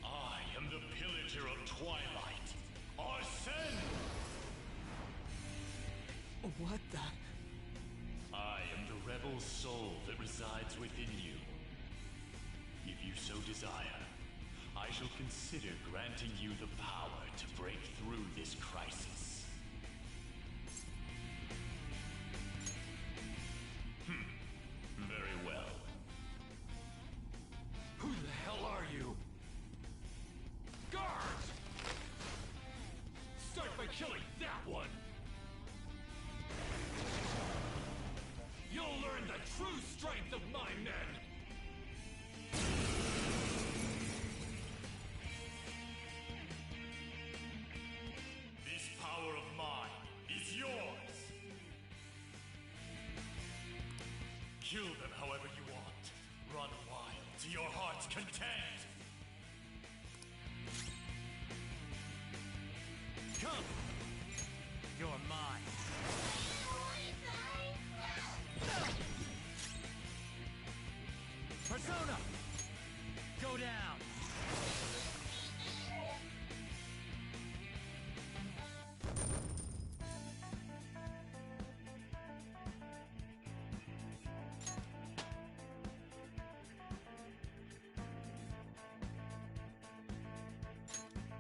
I am the pillager of Twilight, Arsene! What the? I am the rebel soul that resides within you. If you so desire, I shall consider granting you the power to break through this crisis. Very well. Who the hell are you? Guards! Start by heart's content. Come! You're mine. Persona! Go down!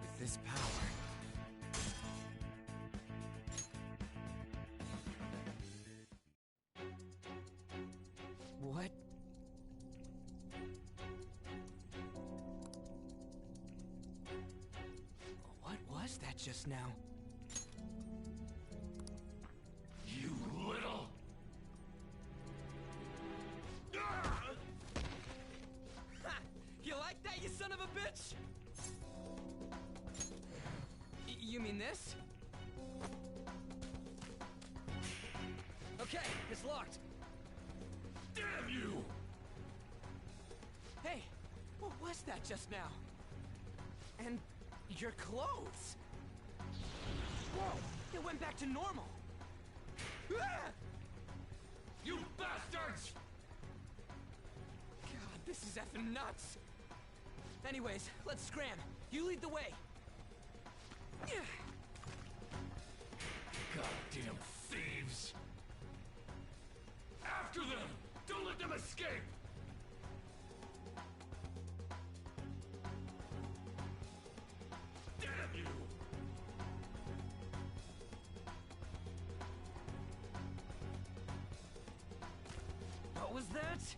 With this power... What? What was that just now? You little... Ha! You like that, you son of a bitch? You mean this? Okay, it's locked. Damn you! Hey, what was that just now? And your clothes. Whoa, it went back to normal. Ah! You bastards! God, this is effing nuts. Anyways, let's scram. You lead the way. Goddamn thieves! After them! Don't let them escape! Damn you! What was that?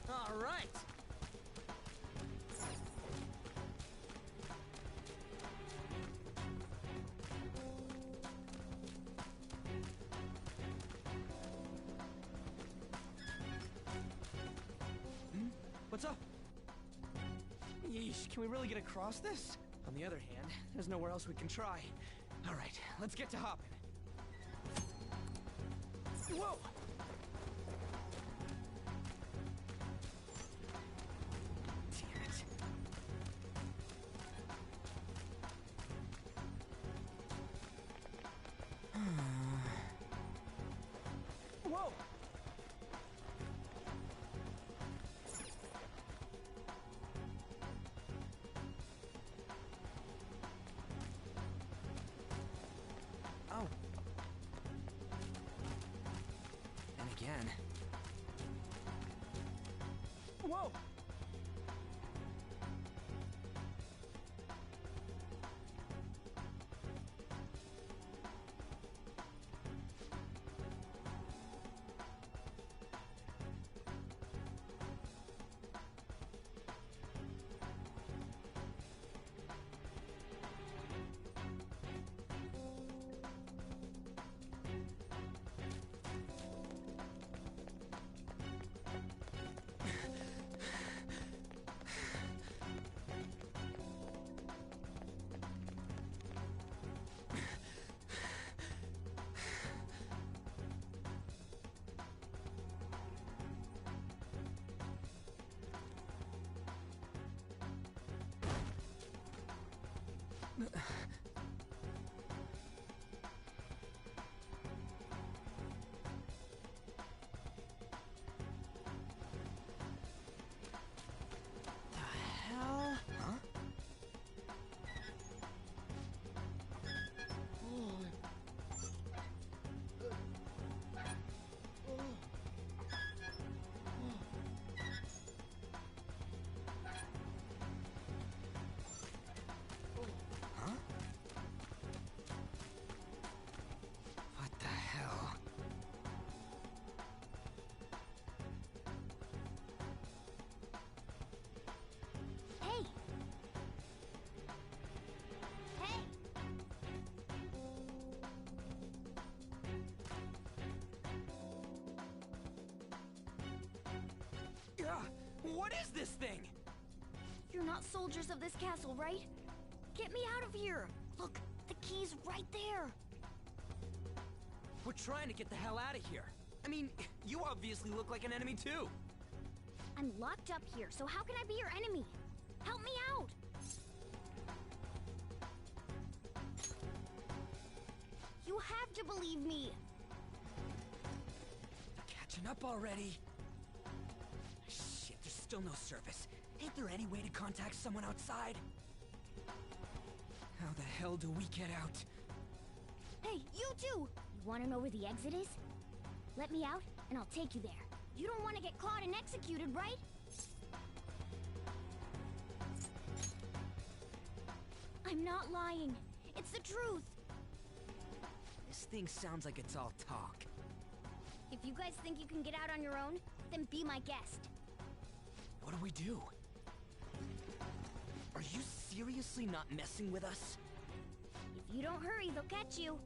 All right. What's up? Yeesh, can we really get across this? On the other hand, there's nowhere else we can try. All right, let's get to hopping. Whoa! Damn it. Whoa! Oh. And again. Whoa! What is this thing? You're not soldiers of this castle, right? Get me out of here! Look, the key's right there! We're trying to get the hell out of here. I mean, you obviously look like an enemy too. I'm locked up here, so how can I be your enemy? Help me out! You have to believe me! Catching up already. Shit, there's still no service. Ain't there any way to contact someone outside? How the hell do we get out? Hey, you too! You wanna know where the exit is? Let me out, and I'll take you there. You don't want to get caught and executed, right? I'm not lying. It's the truth. This thing sounds like it's all talk. If you guys think you can get out on your own, then be my guest. What do we do? Are you seriously not messing with us? If you don't hurry, they'll catch you.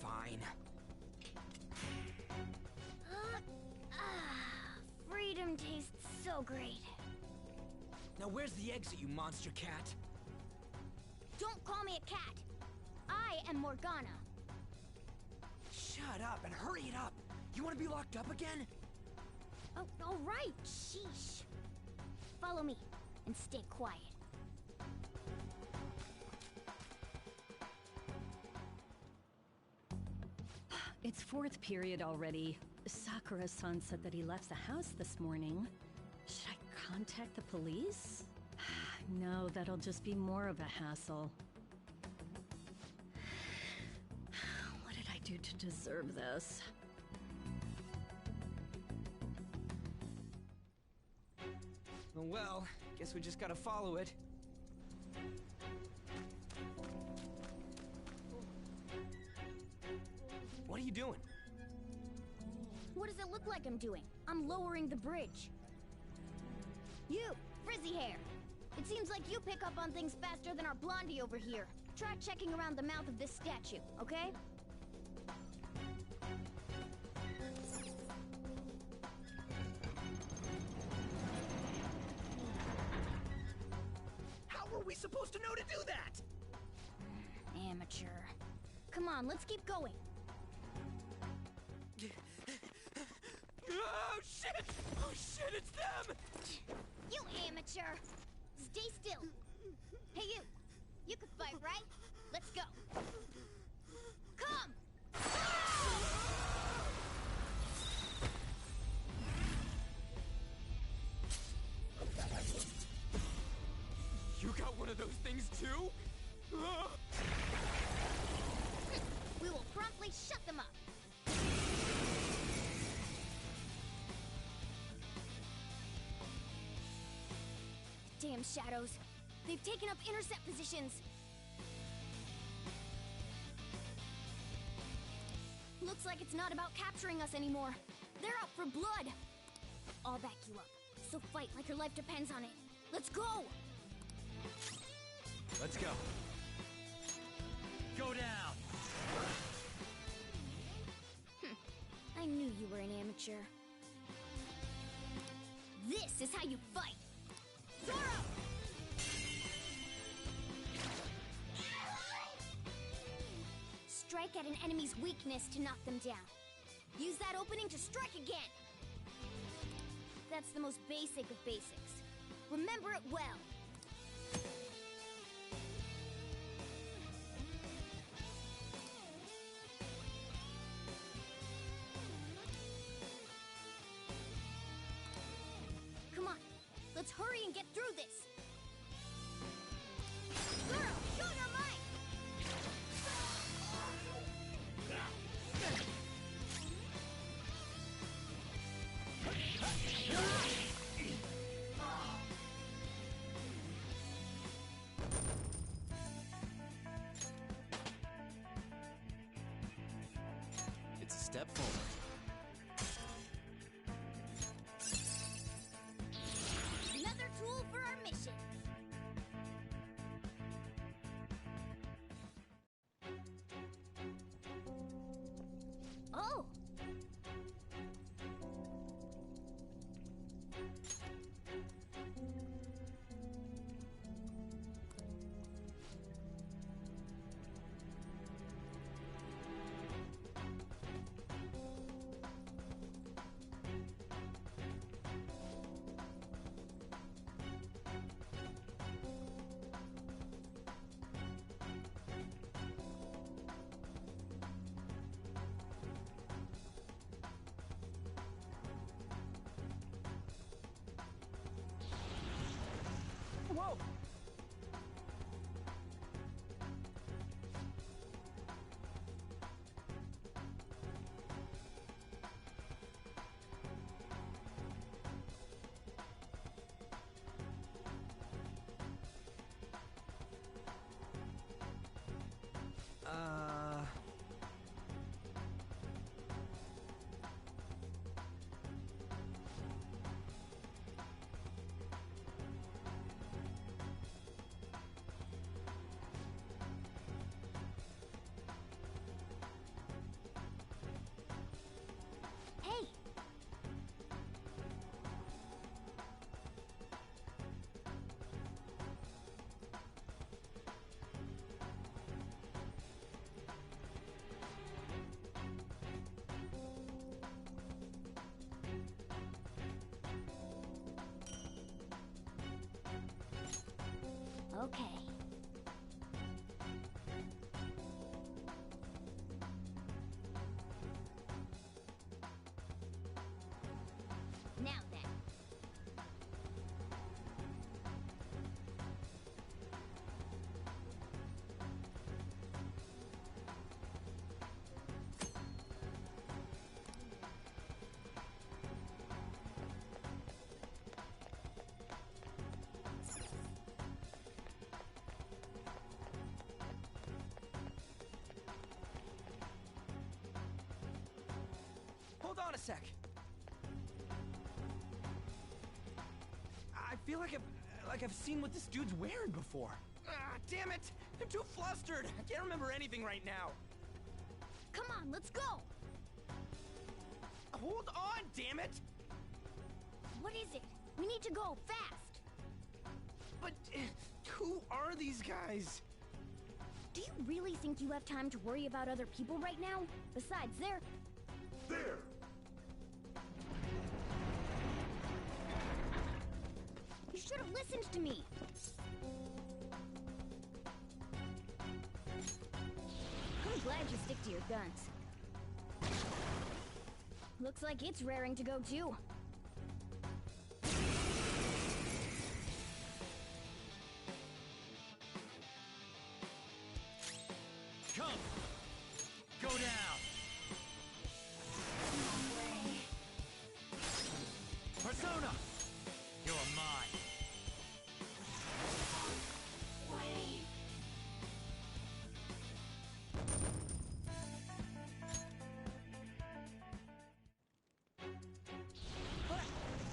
Fine. Freedom tastes so great. Now where's the exit, you monster cat? Don't call me a cat. I am Morgana. Shut up and hurry it up. You want to be locked up again? Oh, all right. Sheesh. Follow me and stay quiet. It's fourth period already. Sakura-san said that he left the house this morning. Should I contact the police? No, that'll just be more of a hassle. What did I do to deserve this? Well, guess we just gotta follow it. What are you doing? What does it look like I'm doing? I'm lowering the bridge. You, frizzy hair. It seems like you pick up on things faster than our blondie over here. Try checking around the mouth of this statue, okay? How were we supposed to know to do that? Amateur. Come on, let's keep going. Oh shit! Oh shit, it's them! You amateur! Stay still! Hey you! You can fight, right? Let's go! Come! You got one of those things too? We will promptly shut them up! Damn shadows. They've taken up intercept positions. Looks like it's not about capturing us anymore. They're out for blood. I'll back you up. So fight like your life depends on it. Let's go! Let's go. Go down! I knew you were an amateur. This is how you fight! Zoro! Strike at an enemy's weakness to knock them down. Use that opening to strike again! That's the most basic of basics. Remember it well. Come on, let's hurry and get through this. Girl, show your might! It's a step forward. Another tool for our mission. Oh! Hey! Okay. Now then. Hold on a sec. I feel like I've seen what this dude's wearing before. Damn it! I'm too flustered. I can't remember anything right now. Come on, let's go! Hold on, damn it! What is it? We need to go, fast! But who are these guys? Do you really think you have time to worry about other people right now? Besides, they're... There! You should have listened to me! I'm glad you stick to your guns. Looks like it's raring to go too. Come! Go down! Persona! You're mine!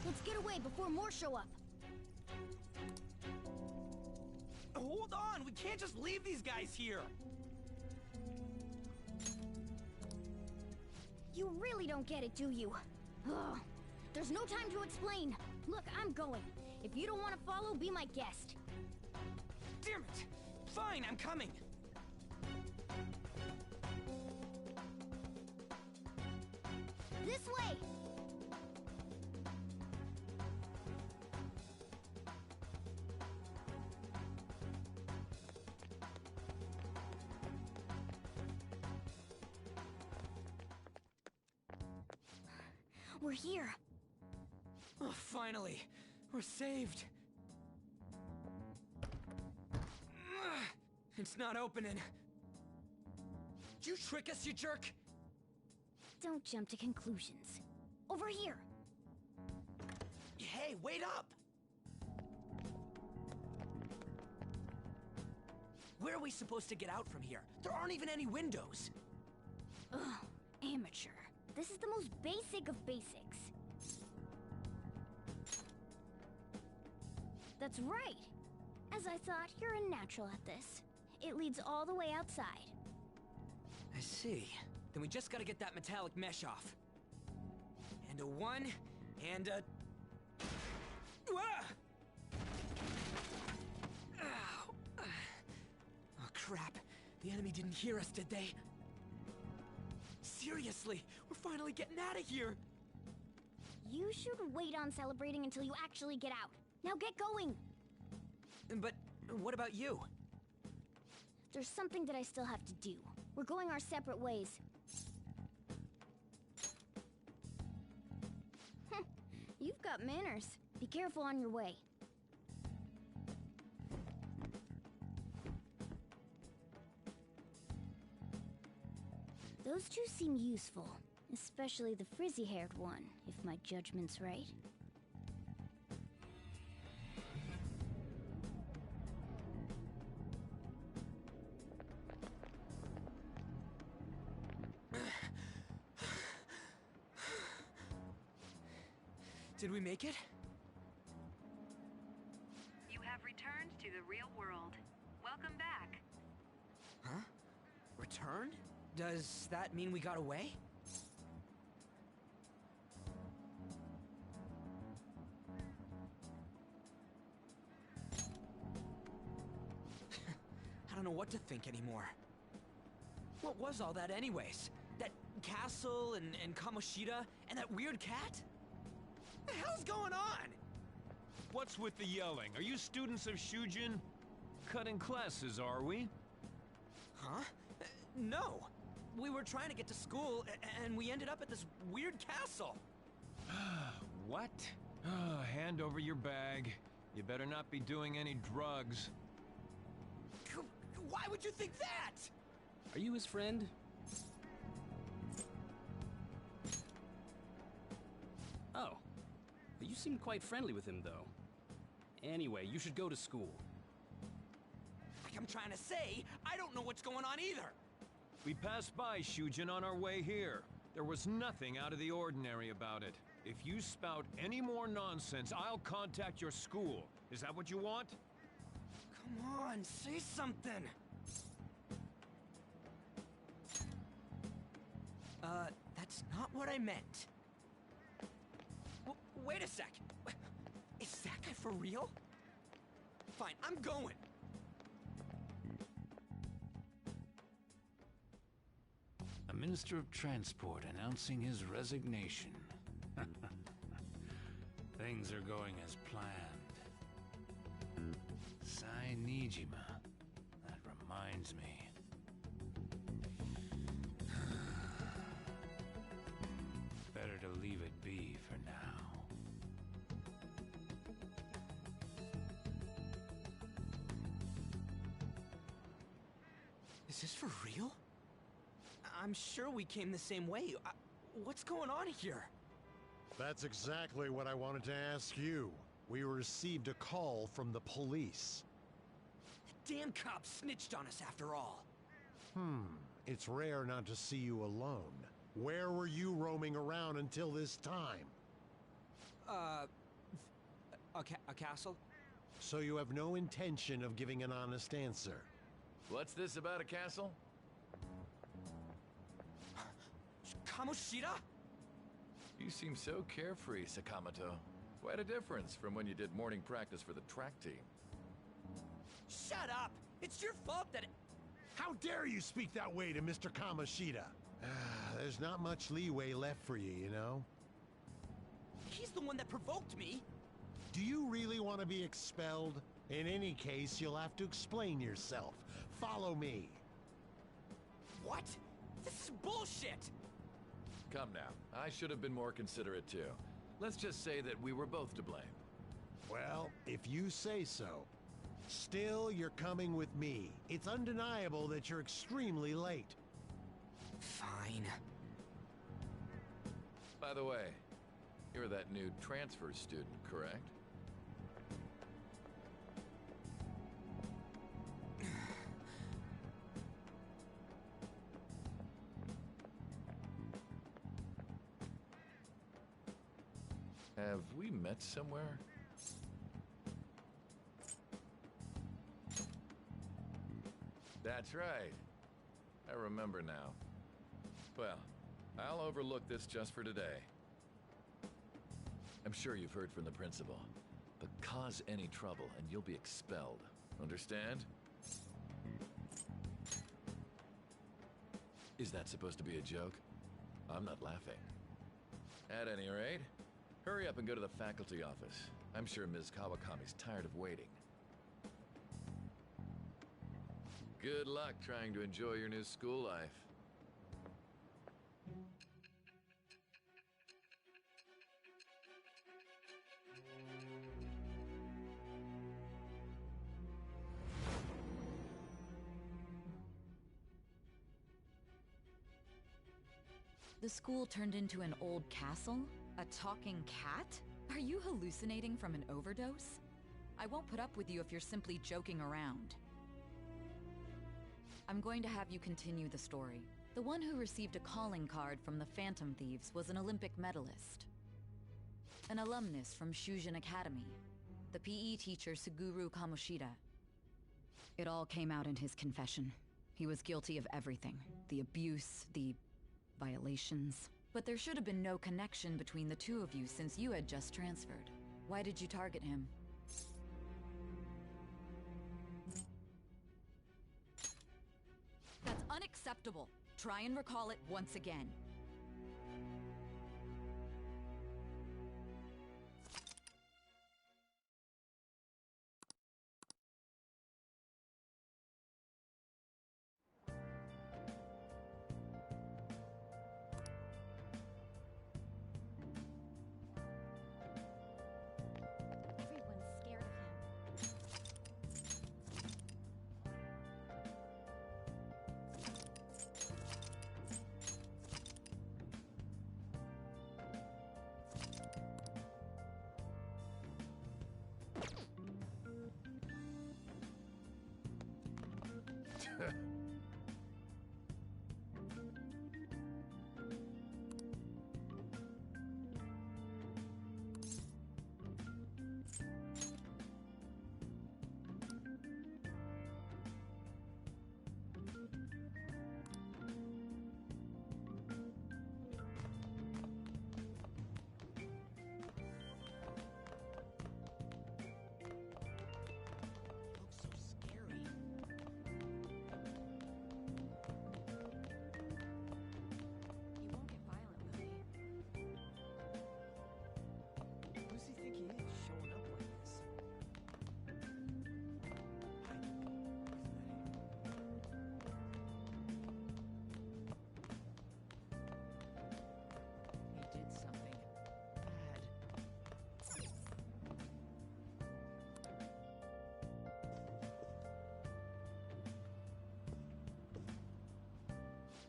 Let's get away before more show up. Hold on, we can't just leave these guys here. You really don't get it, do you? Ugh. There's no time to explain. Look, I'm going. If you don't want to follow, be my guest. Damn it! Fine, I'm coming. This way! We're here. Oh, finally, we're saved. It's not opening. Did you trick us, you jerk? Don't jump to conclusions. Over here. Hey, wait up! Where are we supposed to get out from here? There aren't even any windows. Ugh, amateur. This is the most basic of basics. That's right. As I thought, you're a natural at this. It leads all the way outside. I see. Then we just gotta get that metallic mesh off. And a one, and a... Ah! Ow. Oh, crap. The enemy didn't hear us, did they? Seriously, we're finally getting out of here! You should wait on celebrating until you actually get out. Now get going! But what about you? There's something that I still have to do. We're going our separate ways. You've got manners. Be careful on your way. Those two seem useful, especially the frizzy-haired one, if my judgment's right. Did we make it? You have returned to the real world. Welcome back. Huh? Returned? Does that mean we got away? I don't know what to think anymore. What was all that anyways? That castle and Kamoshida and that weird cat? What the hell's going on? What's with the yelling? Are you students of Shujin? Cutting classes, are we? Huh? No. We were trying to get to school and we ended up at this weird castle. What? Hand over your bag. You better not be doing any drugs. Why would you think that? Are you his friend? Oh. You seem quite friendly with him, though. Anyway, you should go to school. Like I'm trying to say, I don't know what's going on either. We passed by Shujin on our way here. There was nothing out of the ordinary about it. If you spout any more nonsense, I'll contact your school. Is that what you want? Come on, say something. That's not what I meant. Wait a sec. Is that guy for real? Fine, I'm going. A Minister of Transport announcing his resignation. Things are going as planned. Sai Nijima. That reminds me. Better to leave it be for now. Is this for real? I'm sure we came the same way. What's going on here? That's exactly what I wanted to ask you. We received a call from the police. The damn cops snitched on us after all. It's rare not to see you alone. Where were you roaming around until this time? A castle? So you have no intention of giving an honest answer? What's this about a castle? Kamoshida? You seem so carefree, Sakamoto. Quite a difference from when you did morning practice for the track team. Shut up! It's your fault that... How dare you speak that way to Mr. Kamoshida? There's not much leeway left for you, you know? He's the one that provoked me! Do you really want to be expelled? In any case, you'll have to explain yourself. Follow me. What? This is bullshit! Come now, I should have been more considerate too. Let's just say that we were both to blame. Well, if you say so. Still, you're coming with me. It's undeniable that you're extremely late. Fine. By the way, you're that new transfer student, correct? Have we met somewhere? That's right. I remember now. Well, I'll overlook this just for today. I'm sure you've heard from the principal. But cause any trouble and you'll be expelled. Understand? Is that supposed to be a joke? I'm not laughing. At any rate, hurry up and go to the faculty office. I'm sure Ms. Kawakami's tired of waiting. Good luck trying to enjoy your new school life. The school turned into an old castle? A talking cat? Are you hallucinating from an overdose? I won't put up with you if you're simply joking around. I'm going to have you continue the story. The one who received a calling card from the Phantom Thieves was an Olympic medalist. An alumnus from Shujin Academy. The PE teacher Suguru Kamoshida. It all came out in his confession. He was guilty of everything. The abuse, the violations. But there should have been no connection between the two of you since you had just transferred. Why did you target him? That's unacceptable. Try and recall it once again. Everyone's scared of him.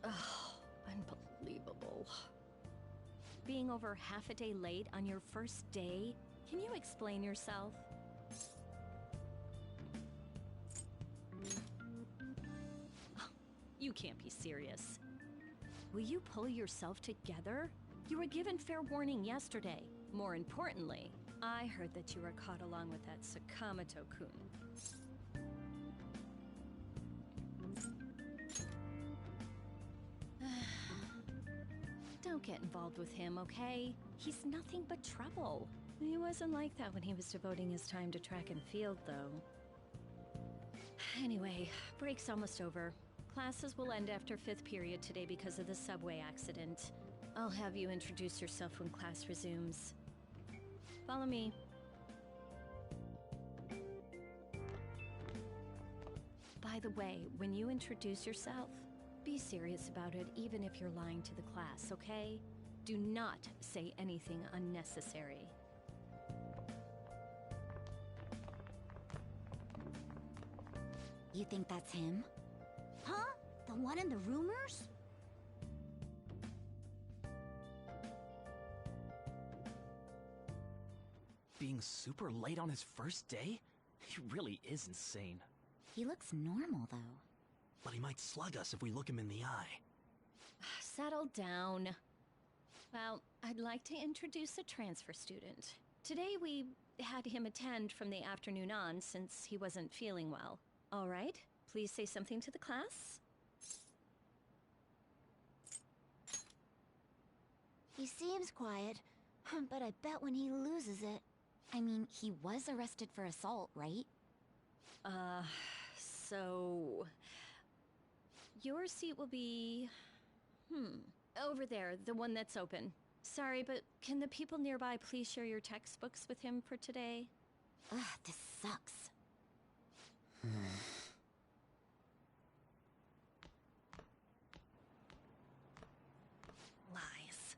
Oh, unbelievable. Being over half a day late on your first day? Can you explain yourself? You can't be serious. Will you pull yourself together? You were given fair warning yesterday. More importantly, I heard that you were caught along with that Sakamoto-kun. Don't get involved with him, okay? He's nothing but trouble. He wasn't like that when he was devoting his time to track and field, though. Anyway, break's almost over. Classes will end after 5th period today because of the subway accident. I'll have you introduce yourself when class resumes. Follow me. By the way, when you introduce yourself, be serious about it even if you're lying to the class, okay? Do not say anything unnecessary. You think that's him? Huh? The one in the rumors? Being super late on his first day? He really is insane. He looks normal, though. But he might slug us if we look him in the eye. Settle down. Well, I'd like to introduce a transfer student. Today we had him attend from the afternoon on since he wasn't feeling well. All right, please say something to the class. He seems quiet, but I bet when he loses it... I mean, he was arrested for assault, right? So... Your seat will be... over there, the one that's open. Sorry, but can the people nearby please share your textbooks with him for today? Ugh, this sucks. Lies.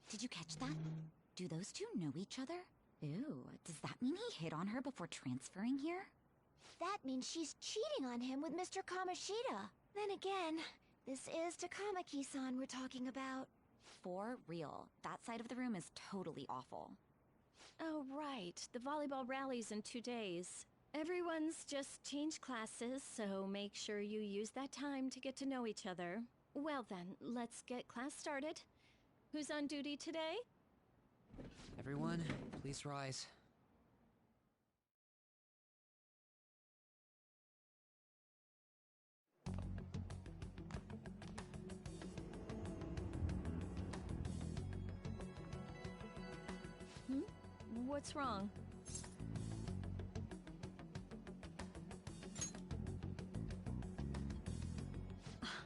Did you catch that? Do those two know each other? Ew, does that mean he hit on her before transferring here? That means she's cheating on him with Mr. Kamoshida. Then again, this is Takamaki-san we're talking about. For real, that side of the room is totally awful. Oh, right. The volleyball rally's in 2 days. Everyone's just changed classes, so make sure you use that time to get to know each other. Well then, let's get class started. Who's on duty today? Everyone, please rise. What's wrong?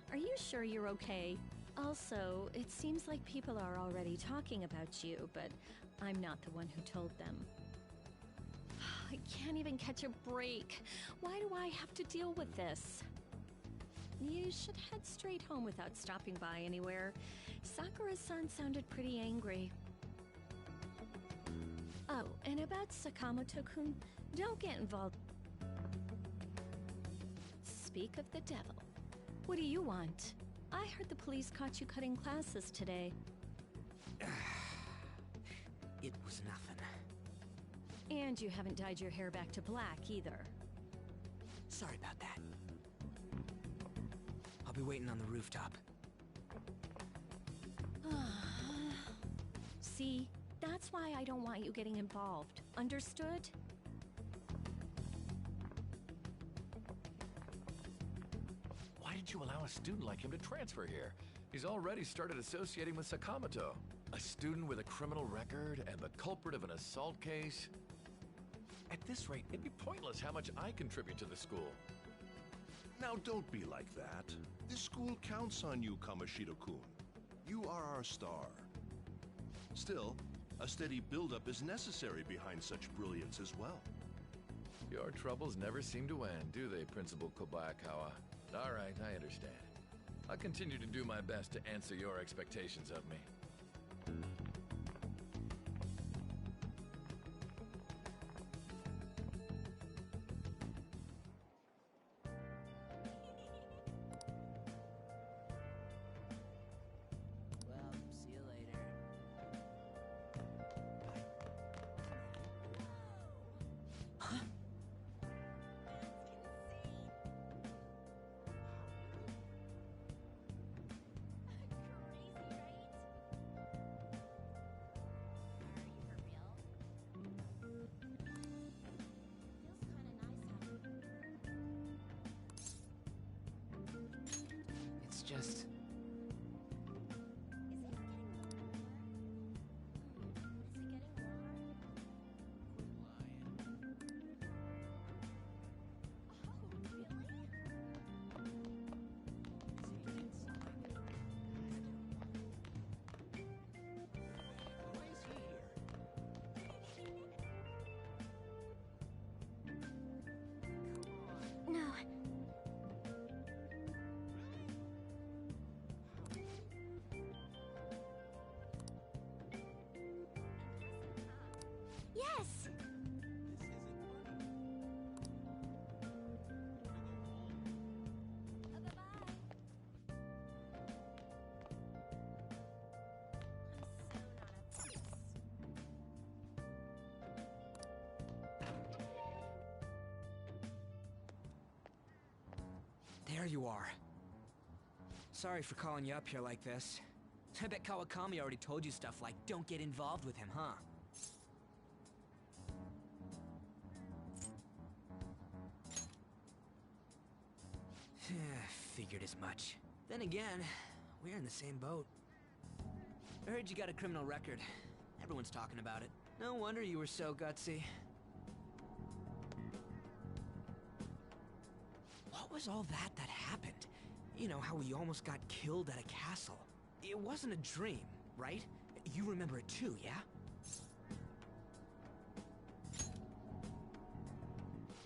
Are you sure you're okay? Also, it seems like people are already talking about you, but I'm not the one who told them. I can't even catch a break. Why do I have to deal with this? You should head straight home without stopping by anywhere. Sakura-san sounded pretty angry. Oh, and about Sakamoto-kun, don't get involved. Speak of the devil. What do you want? I heard the police caught you cutting classes today. It was nothing. And you haven't dyed your hair back to black either. Sorry about that. I'll be waiting on the rooftop. See? That's why I don't want you getting involved. Understood? Why did you allow a student like him to transfer here? He's already started associating with Sakamoto. A student with a criminal record and the culprit of an assault case. At this rate, it'd be pointless how much I contribute to the school. Now don't be like that. This school counts on you, Kamoshida-kun. You are our star. Still, a steady buildup is necessary behind such brilliance as well. Your troubles never seem to end, do they, Principal Kobayakawa? All right, I understand. I'll continue to do my best to answer your expectations of me. Well, see you later. Huh? It's just... No. Yes! There you are. Sorry for calling you up here like this. I bet Kawakami already told you stuff like, don't get involved with him, huh? Figured as much. Then again, we're in the same boat. I heard you got a criminal record. Everyone's talking about it. No wonder you were so gutsy. What was all that happened? You know, how we almost got killed at a castle. It wasn't a dream, right? You remember it too, yeah?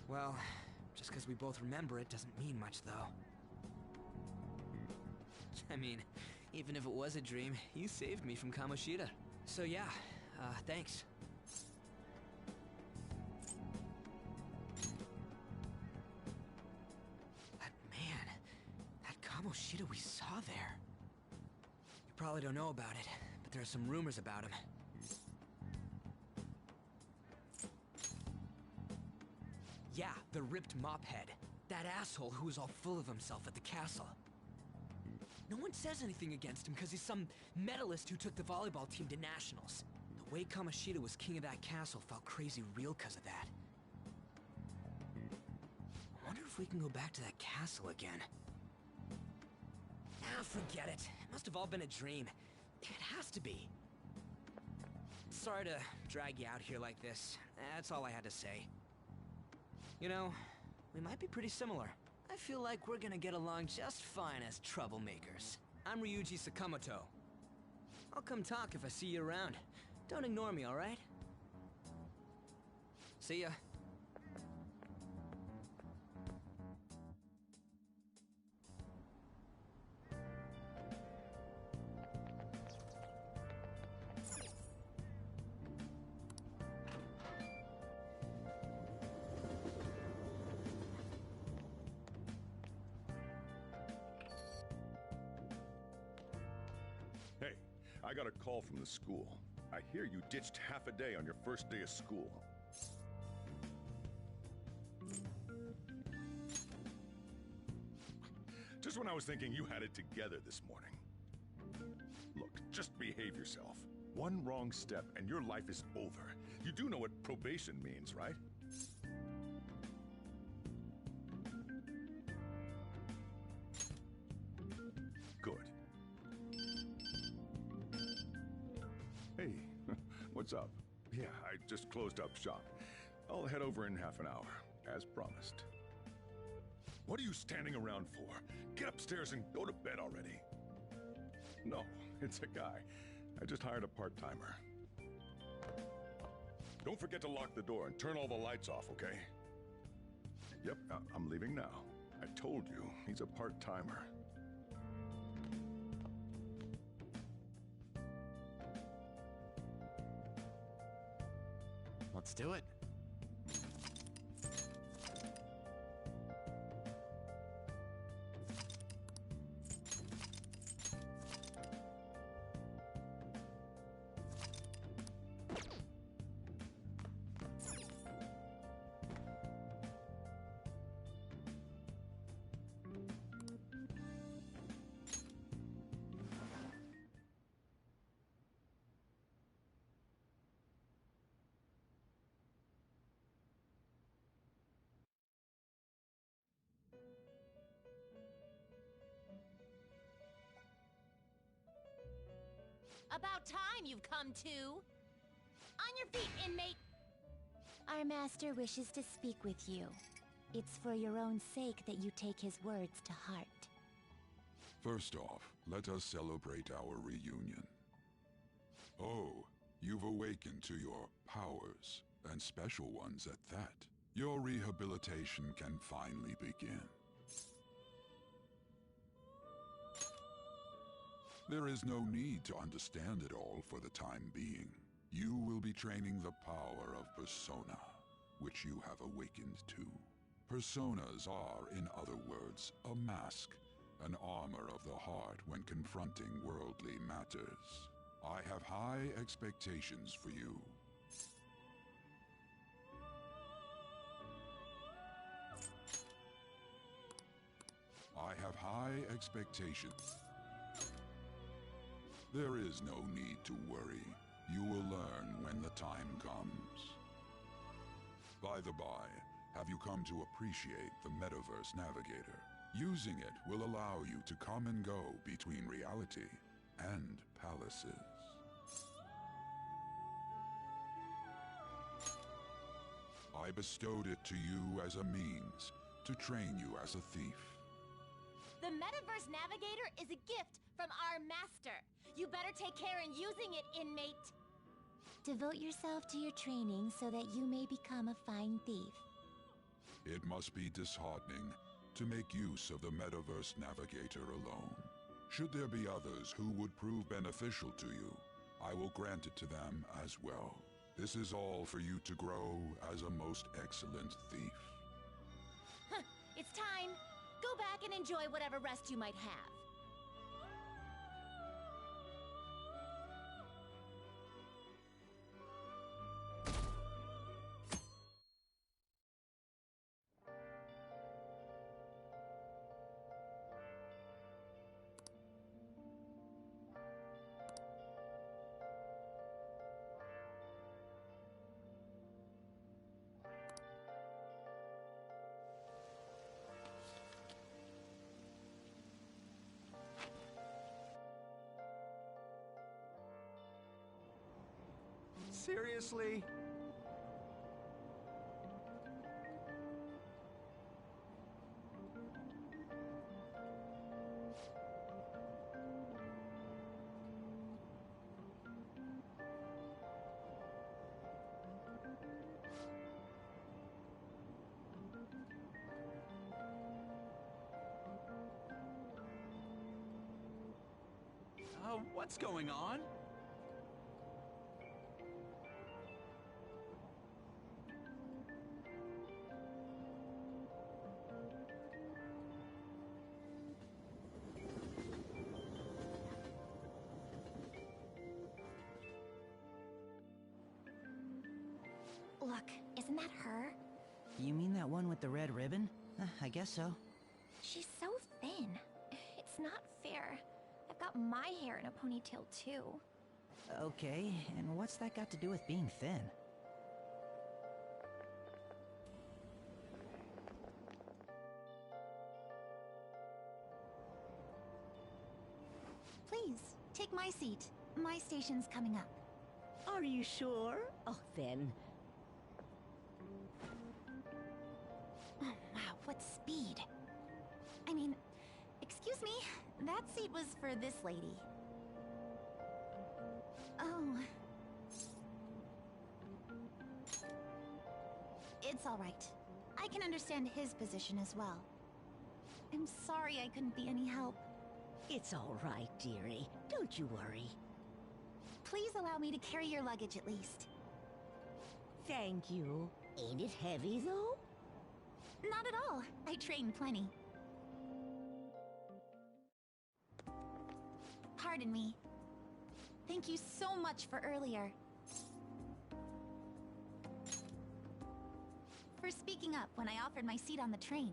Well, just because we both remember it doesn't mean much, though. I mean, even if it was a dream, you saved me from Kamoshida. So yeah, thanks. That man, that Kamoshida we saw there. You probably don't know about it, but there are some rumors about him. Yeah, the ripped mophead. That asshole who was all full of himself at the castle. No one says anything against him because he's some medalist who took the volleyball team to nationals. The way Kamoshida was king of that castle felt crazy real because of that. I wonder if we can go back to that castle again. Ah, forget it. It must have all been a dream. It has to be. Sorry to drag you out here like this. That's all I had to say. You know, we might be pretty similar. I feel like we're gonna get along just fine as troublemakers. I'm Ryuji Sakamoto. I'll come talk if I see you around. Don't ignore me, alright? See ya. Hey, I got a call from the school. I hear you ditched half a day on your first day of school. Just when I was thinking you had it together this morning. Look, just behave yourself. One wrong step and your life is over. You do know what probation means, right? Good. Hey, what's up? Yeah, I just closed up shop. I'll head over in half an hour, as promised. What are you standing around for? Get upstairs and go to bed already. No, it's a guy. I just hired a part-timer. Don't forget to lock the door and turn all the lights off, okay? Yep, I'm leaving now. I told you, he's a part-timer. Let's do it. About time you've come to! On your feet, inmate! Our master wishes to speak with you. It's for your own sake that you take his words to heart. First off, let us celebrate our reunion. Oh, you've awakened to your powers, and special ones at that. Your rehabilitation can finally begin. There is no need to understand it all for the time being. You will be training the power of persona, which you have awakened to. Personas are, in other words, a mask, an armor of the heart when confronting worldly matters. I have high expectations for you. I have high expectations. There is no need to worry. You will learn when the time comes. By the by, have you come to appreciate the Metaverse Navigator? Using it will allow you to come and go between reality and palaces. I bestowed it to you as a means to train you as a thief. The Metaverse Navigator is a gift from our master. You better take care in using it, inmate. Devote yourself to your training so that you may become a fine thief. It must be disheartening to make use of the Metaverse Navigator alone. Should there be others who would prove beneficial to you, I will grant it to them as well. This is all for you to grow as a most excellent thief. It's time. Go back and enjoy whatever rest you might have. Seriously? What's going on? Look, isn't that her? You mean that one with the red ribbon? I guess so. She's so thin. It's not fair. I've got my hair in a ponytail too. Okay, and what's that got to do with being thin? Please, take my seat. My station's coming up. Are you sure? Oh, then. Oh, wow, what speed. I mean, excuse me, that seat was for this lady. Oh. It's all right. I can understand his position as well. I'm sorry I couldn't be any help. It's all right, dearie. Don't you worry. Please allow me to carry your luggage at least. Thank you. Ain't it heavy, though? Not at all. I train plenty. Pardon me. Thank you so much for earlier. For speaking up when I offered my seat on the train.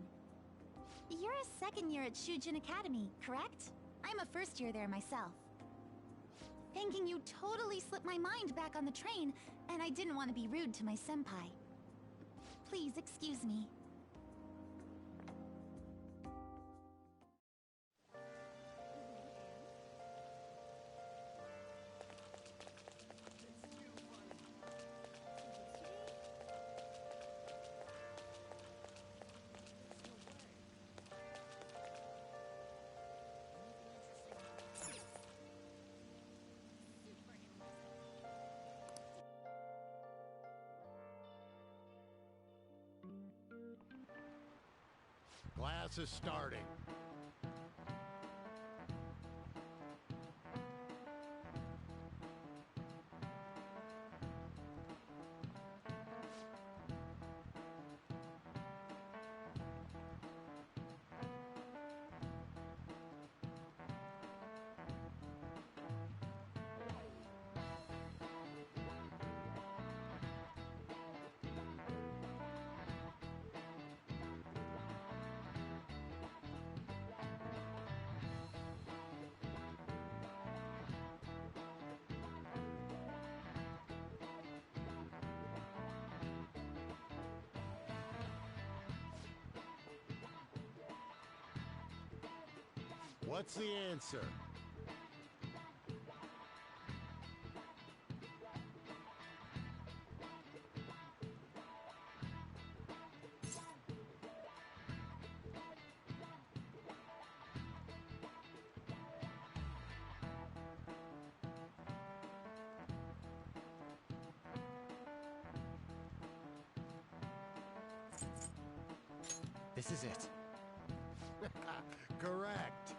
You're a second year at Shujin Academy, correct? I'm a first year there myself. Thanking you totally slipped my mind back on the train, and I didn't want to be rude to my senpai. Please excuse me. Class is starting. What's the answer? This is it. Correct.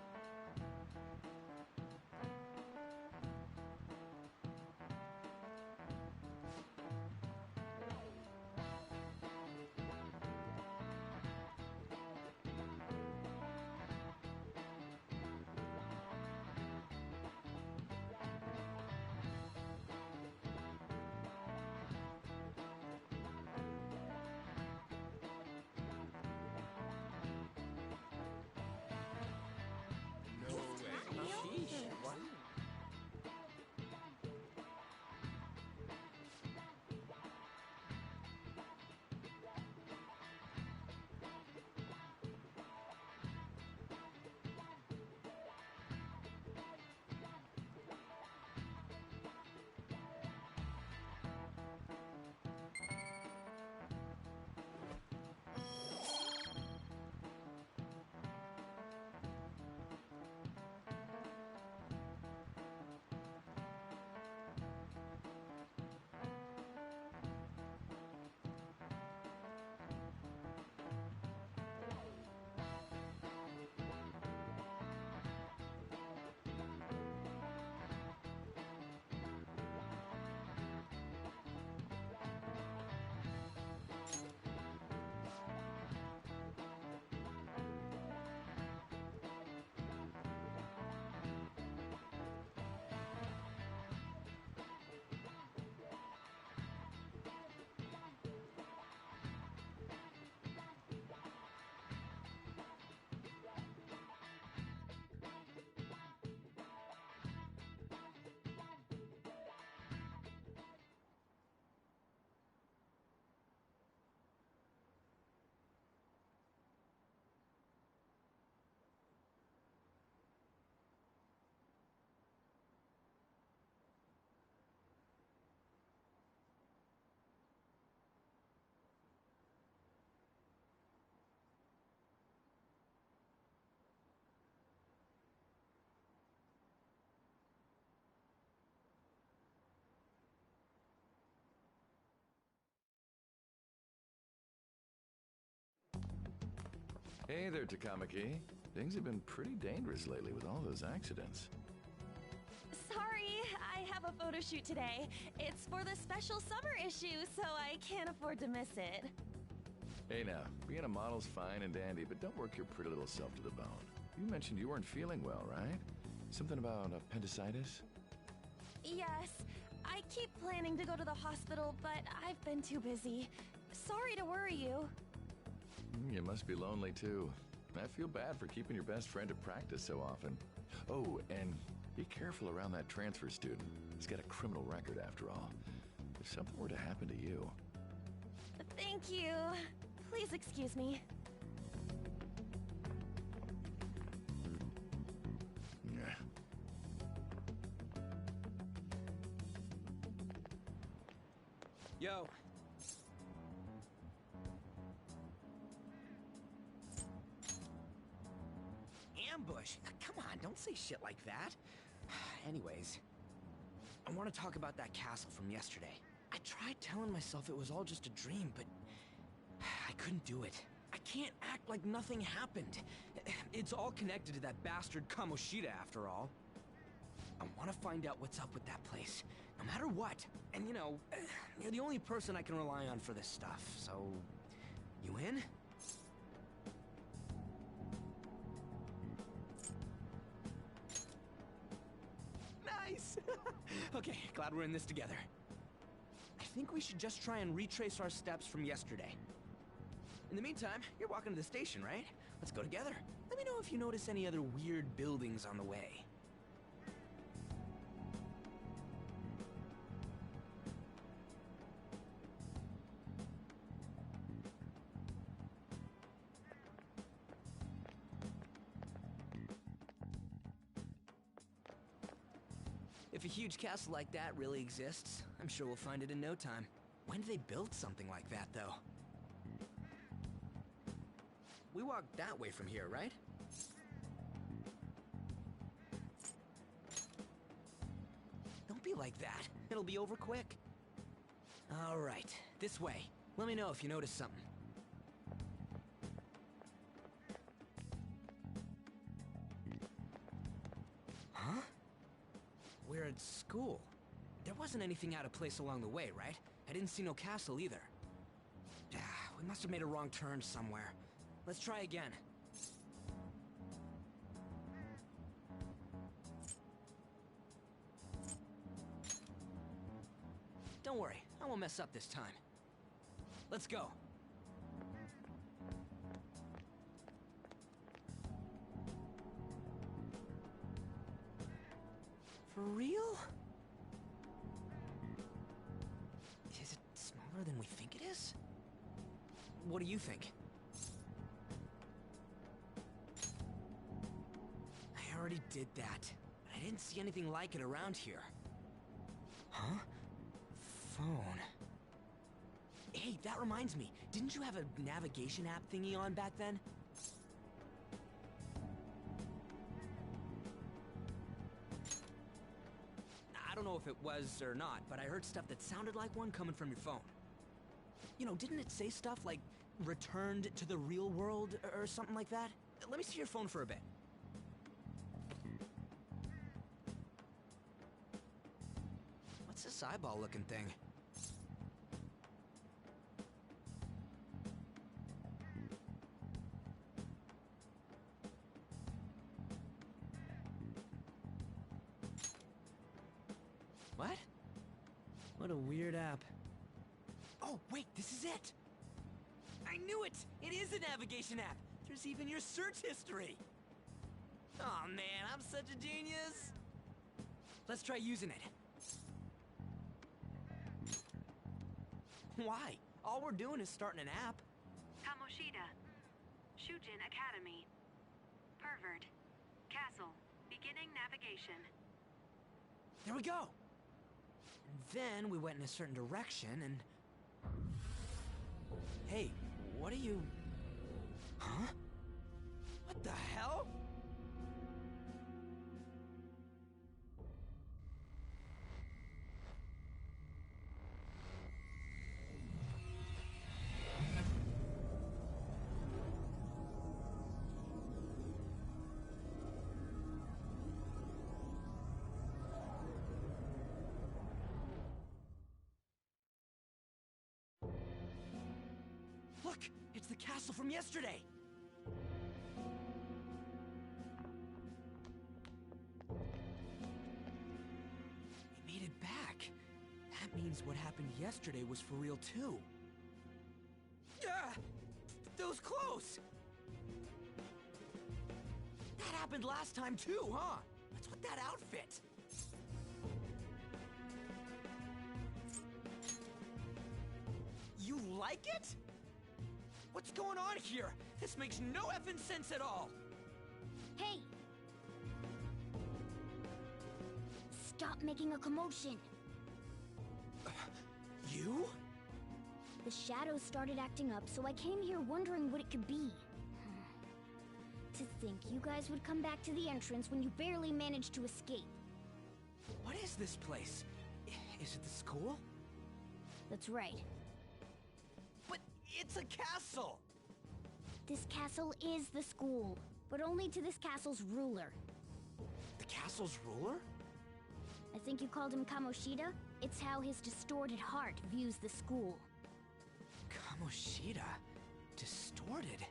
Hey there, Takamaki. Things have been pretty dangerous lately with all those accidents. Sorry, I have a photo shoot today. It's for the special summer issue, so I can't afford to miss it. Hey now, being a model's fine and dandy, but don't work your pretty little self to the bone. You mentioned you weren't feeling well, right? Something about appendicitis? Yes, I keep planning to go to the hospital, but I've been too busy. Sorry to worry you. You must be lonely too. I feel bad for keeping your best friend at practice so often. Oh, and be careful around that transfer student. He's got a criminal record after all. If something were to happen to you... Thank you. Please excuse me. Yeah. Yo. Ambush? Come on, don't say shit like that. Anyways, I want to talk about that castle from yesterday. I tried telling myself it was all just a dream, but I couldn't do it. I can't act like nothing happened. It's all connected to that bastard Kamoshida, after all. I want to find out what's up with that place, no matter what. And you know, you're the only person I can rely on for this stuff, so... You in? Nice! Okay, glad we're in this together. I think we should just try and retrace our steps from yesterday. In the meantime, you're walking to the station, right? Let's go together. Let me know if you notice any other weird buildings on the way. If a huge castle like that really exists, I'm sure we'll find it in no time. When did they build something like that, though? We walk that way from here, right? Don't be like that. It'll be over quick. All right, this way. Let me know if you notice something. Huh? We're at school. There wasn't anything out of place along the way, right? I didn't see no castle either. We must have made a wrong turn somewhere. Let's try again. Don't worry, I won't mess up this time. Let's go. For real? Is it smaller than we think it is? What do you think? I already did that, but I didn't see anything like it around here. Huh? Phone. Hey, that reminds me. Didn't you have a navigation app thingy on back then? I don't know if it was or not, but I heard stuff that sounded like one coming from your phone. You know, didn't it say stuff like, returned to the real world, or something like that? Let me see your phone for a bit. What's this eyeball-looking thing? What? What a weird app. Oh, wait, this is it! I knew it! It is a navigation app! There's even your search history! Oh man, I'm such a genius! Let's try using it. Why? All we're doing is starting an app. Kamoshida. Shujin Academy. Pervert. Castle. Beginning navigation. There we go! And then we went in a certain direction and... Hey, what are you... Huh? What the hell? Look! It's the castle from yesterday! We made it back. That means what happened yesterday was for real too. Yeah! Those clothes! That happened last time too, huh? What's with that outfit? You like it? What's going on here? This makes no effing sense at all! Hey! Stop making a commotion! You? The shadows started acting up, so I came here wondering what it could be. To think you guys would come back to the entrance when you barely managed to escape. What is this place? Is it the school? That's right. But it's a castle! This castle is the school, but only to this castle's ruler. The castle's ruler? I think you called him Kamoshida? It's how his distorted heart views the school. Kamoshida? Distorted?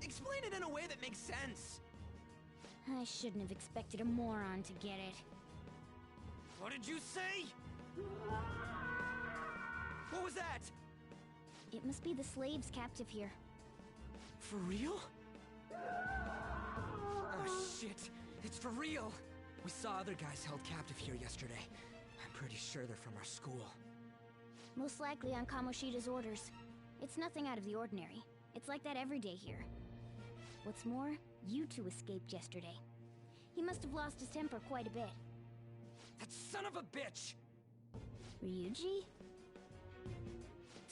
Explain it in a way that makes sense! I shouldn't have expected a moron to get it. What did you say? What was that? It must be the slaves captive here. For real? Oh shit! It's for real! We saw other guys held captive here yesterday. I'm pretty sure they're from our school. Most likely on Kamoshida's orders. It's nothing out of the ordinary. It's like that every day here. What's more, you two escaped yesterday. He must have lost his temper quite a bit. That son of a bitch! Ryuji?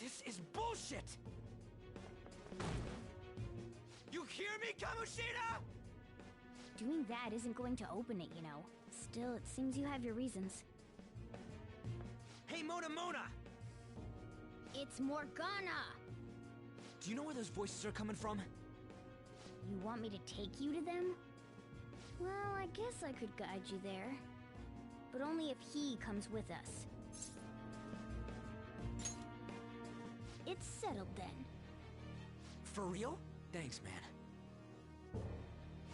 This is bullshit! You hear me, Kamoshida?! Doing that isn't going to open it, you know. Still, it seems you have your reasons. Hey, Mona! It's Morgana! Do you know where those voices are coming from? You want me to take you to them? Well, I guess I could guide you there. But only if he comes with us. It's settled then. For real? Thanks, man.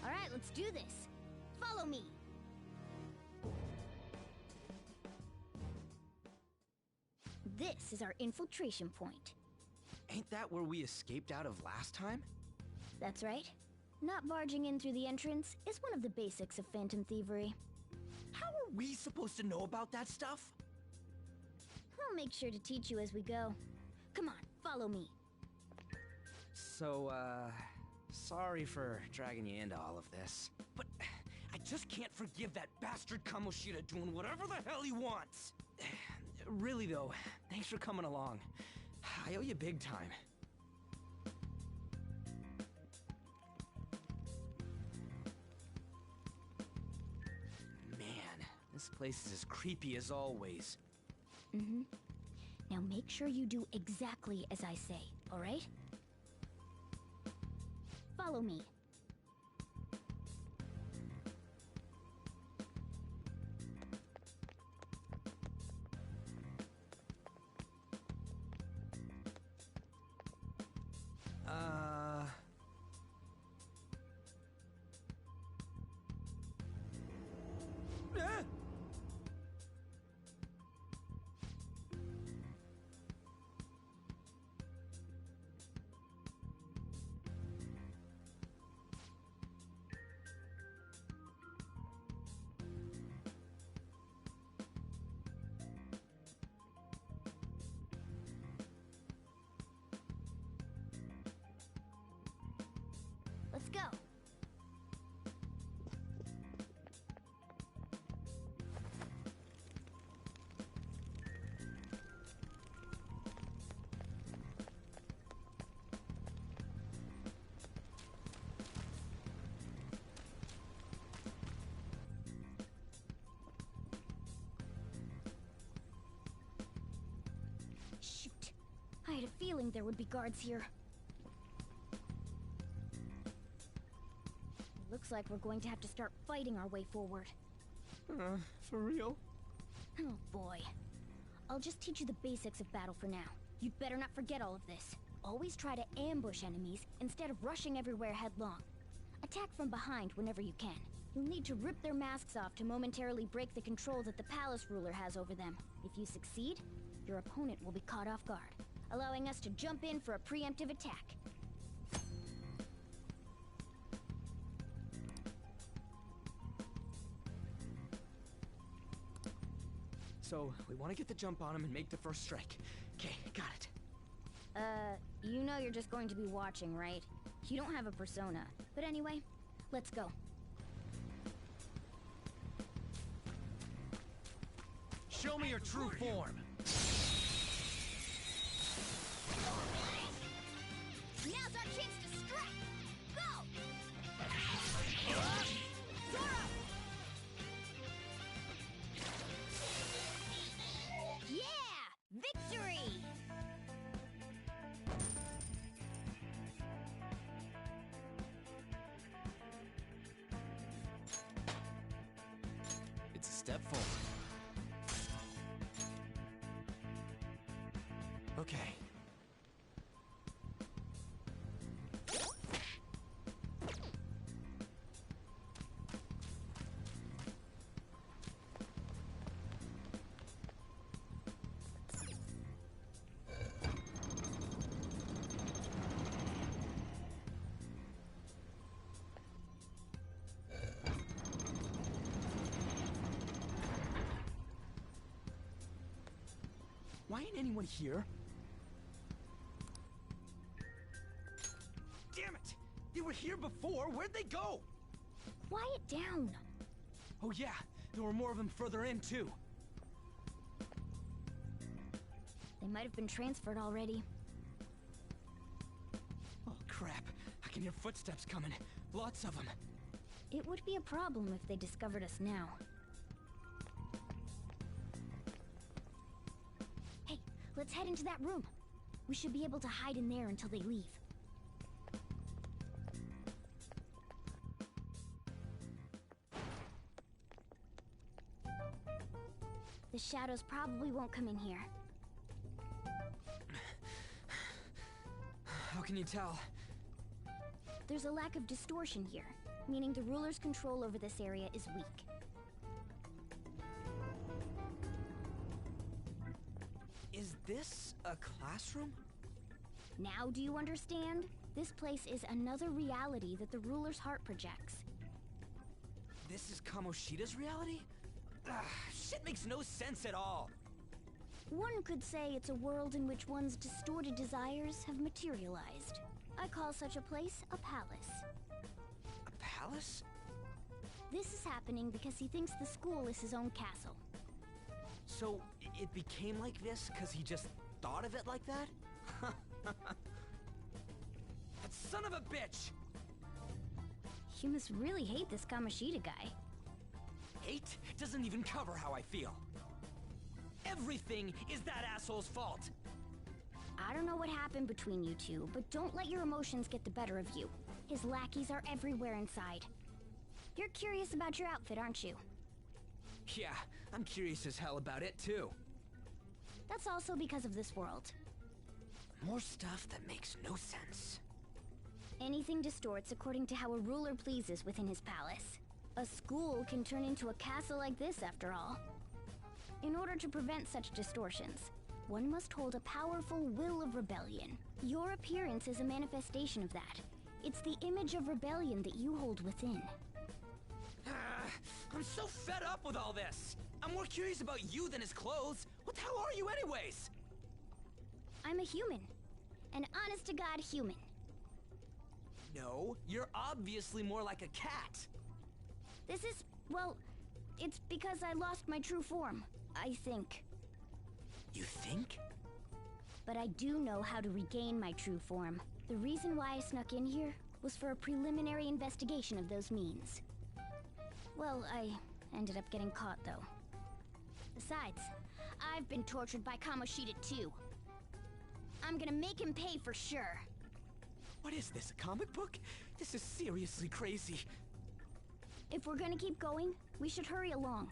Alright, let's do this. Follow me! This is our infiltration point. Ain't that where we escaped out of last time? That's right. Not barging in through the entrance is one of the basics of phantom thievery. How are we supposed to know about that stuff? I'll make sure to teach you as we go. Come on, follow me. So, sorry for dragging you into all of this. But I just can't forgive that bastard Kamoshida doing whatever the hell he wants. Really though, thanks for coming along. I owe you big time. Man, this place is as creepy as always. Mm-hmm. Now make sure you do exactly as I say, alright? Follow me. Let's go. Shoot. I had a feeling there would be guards here. Looks like we're going to have to start fighting our way forward. For real? Oh boy. I'll just teach you the basics of battle for now. You'd better not forget all of this. Always try to ambush enemies instead of rushing everywhere headlong. Attack from behind whenever you can. You'll need to rip their masks off to momentarily break the control that the palace ruler has over them. If you succeed, your opponent will be caught off guard, allowing us to jump in for a preemptive attack. So, we want to get the jump on him and make the first strike. Okay, got it. You know you're just going to be watching, right? You don't have a persona. But anyway, let's go. Show me your true form. Now's our chance to strike! Go! Zoro! Yeah! Victory! It's a step forward. Okay. Why ain't anyone here? Damn it! They were here before! Where'd they go? Quiet down! Oh yeah, there were more of them further in, too. They might have been transferred already. Oh crap, I can hear footsteps coming. Lots of them. It would be a problem if they discovered us now. Hey, let's head into that room. We should be able to hide in there until they leave. The shadows probably won't come in here. How can you tell? There's a lack of distortion here, meaning the ruler's control over this area is weak. Is this a classroom? Now do you understand? This place is another reality that the ruler's heart projects. This is Kamoshida's reality? Ugh, shit makes no sense at all. One could say it's a world in which one's distorted desires have materialized. I call such a place a palace. A palace? This is happening because he thinks the school is his own castle. So, it became like this because he just thought of it like that? That son of a bitch! You must really hate this Kamoshida guy. Hate doesn't even cover how I feel. Everything is that asshole's fault. I don't know what happened between you two, but don't let your emotions get the better of you. His lackeys are everywhere inside. You're curious about your outfit, aren't you? Yeah, I'm curious as hell about it too. That's also because of this world. More stuff that makes no sense. Anything distorts according to how a ruler pleases within his palace. A school can turn into a castle like this, after all. In order to prevent such distortions, one must hold a powerful will of rebellion. Your appearance is a manifestation of that. It's the image of rebellion that you hold within. I'm so fed up with all this. I'm more curious about you than his clothes. What the hell are you anyways? I'm a human. An honest-to-God human. No, you're obviously more like a cat. This is, well, it's because I lost my true form, I think. You think? But I do know how to regain my true form. The reason why I snuck in here was for a preliminary investigation of those means. Well, I ended up getting caught, though. Besides, I've been tortured by Kamoshida too. I'm gonna make him pay for sure. What is this, a comic book? This is seriously crazy. If we're gonna keep going, we should hurry along.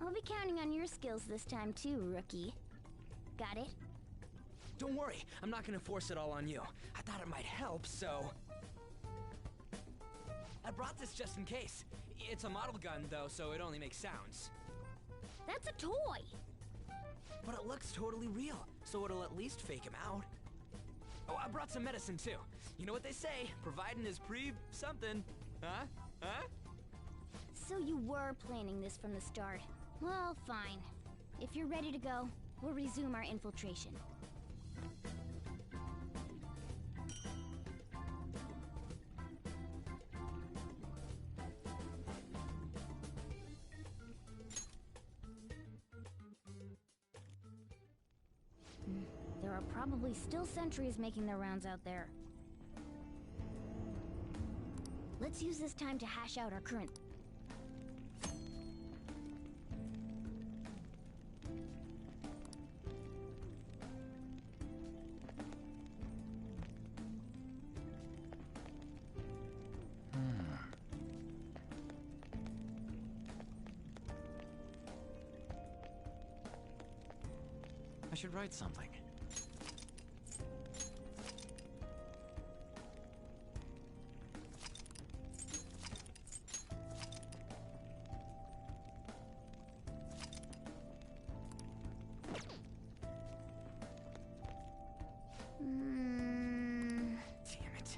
I'll be counting on your skills this time too, rookie. Got it? Don't worry, I'm not gonna force it all on you. I thought it might help, so... I brought this just in case. It's a model gun, though, so it only makes sounds. That's a toy! But it looks totally real, so it'll at least fake him out. Oh, I brought some medicine, too. You know what they say, providing is something. Huh? Huh? So you were planning this from the start. Well, fine. If you're ready to go, we'll resume our infiltration. There are probably still sentries making their rounds out there. Let's use this time to hash out our current... I should write something. Damn it.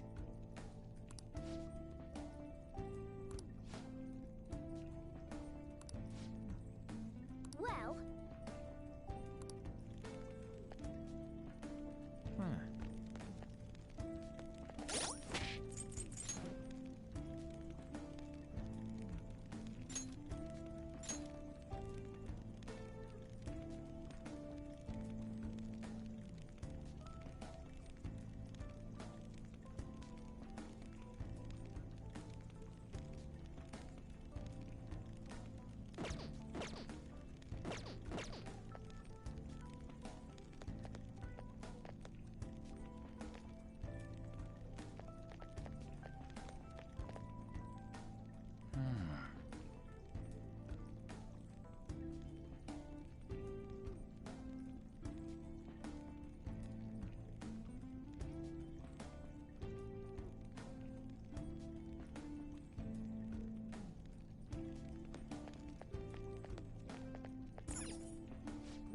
Well...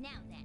Now then.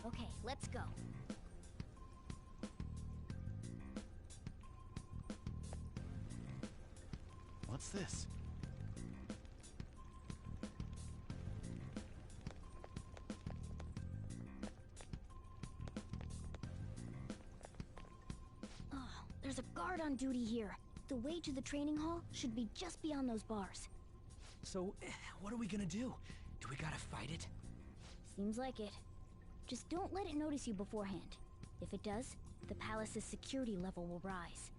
Okay, let's go. What's this? Oh, there's a guard on duty here. The way to the training hall should be just beyond those bars. So, what are we gonna do? Do we gotta fight it? Seems like it. Just don't let it notice you beforehand. If it does, the palace's security level will rise.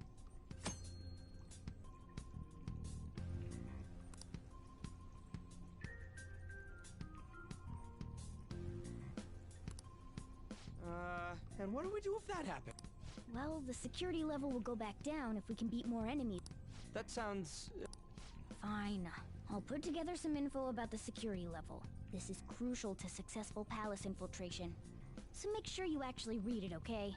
And what do we do if that happens? Well, the security level will go back down if we can beat more enemies. That sounds... Fine. I'll put together some info about the security level. This is crucial to successful palace infiltration. So make sure you actually read it, okay?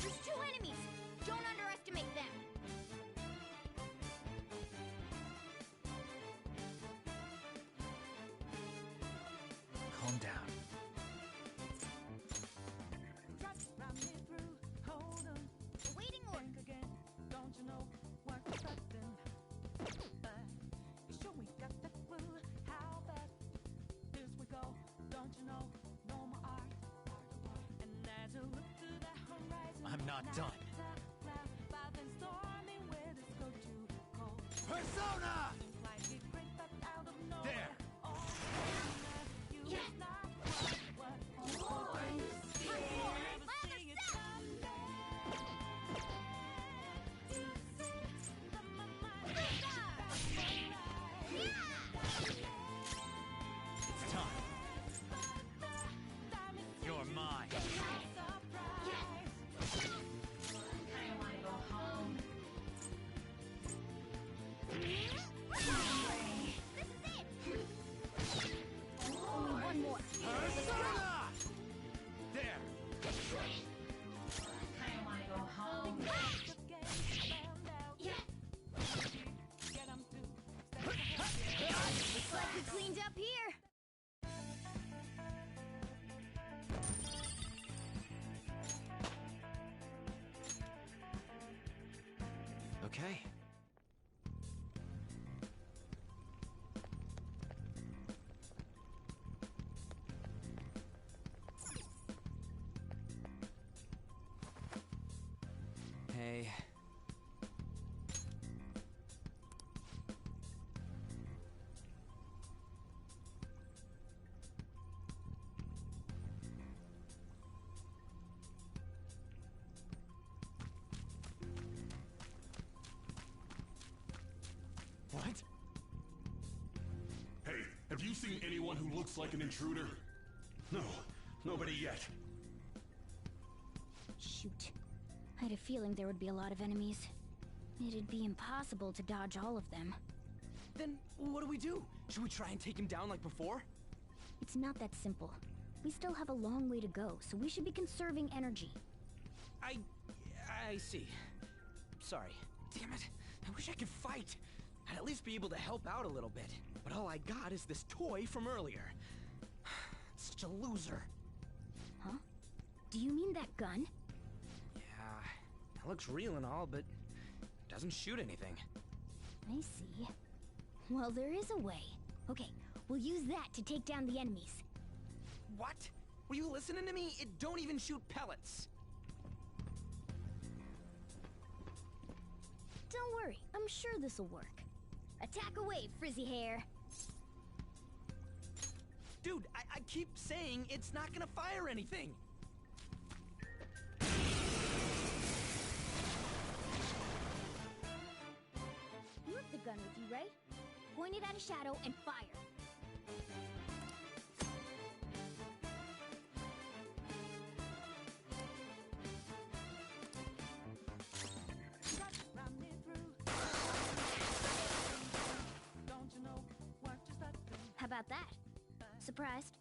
There's 2 enemies! Don't underestimate them! not done. Persona! There! It's time. You're mine. Only one more. Persona! There! Looks like we cleaned up here. Okay. Hey. What? Hey, have you seen anyone who looks like an intruder? No, nobody yet. Shoot. I had a feeling there would be a lot of enemies. It'd be impossible to dodge all of them. Then what do we do? Should we try and take him down like before? It's not that simple. We still have a long way to go, so we should be conserving energy. I see. Sorry. Damn it. I wish I could fight. I'd at least be able to help out a little bit. But all I got is this toy from earlier. Such a loser. Huh? Do you mean that gun? Yeah, it looks real and all, but doesn't shoot anything. I see. Well, there is a way. Okay, we'll use that to take down the enemies. What? Were you listening to me? It don't even shoot pellets. Don't worry, I'm sure this'll work. Attack away, frizzy hair. Dude, I keep saying it's not gonna fire anything. You have the gun with you, right? Point it at a shadow and fire. How about that? Surprised?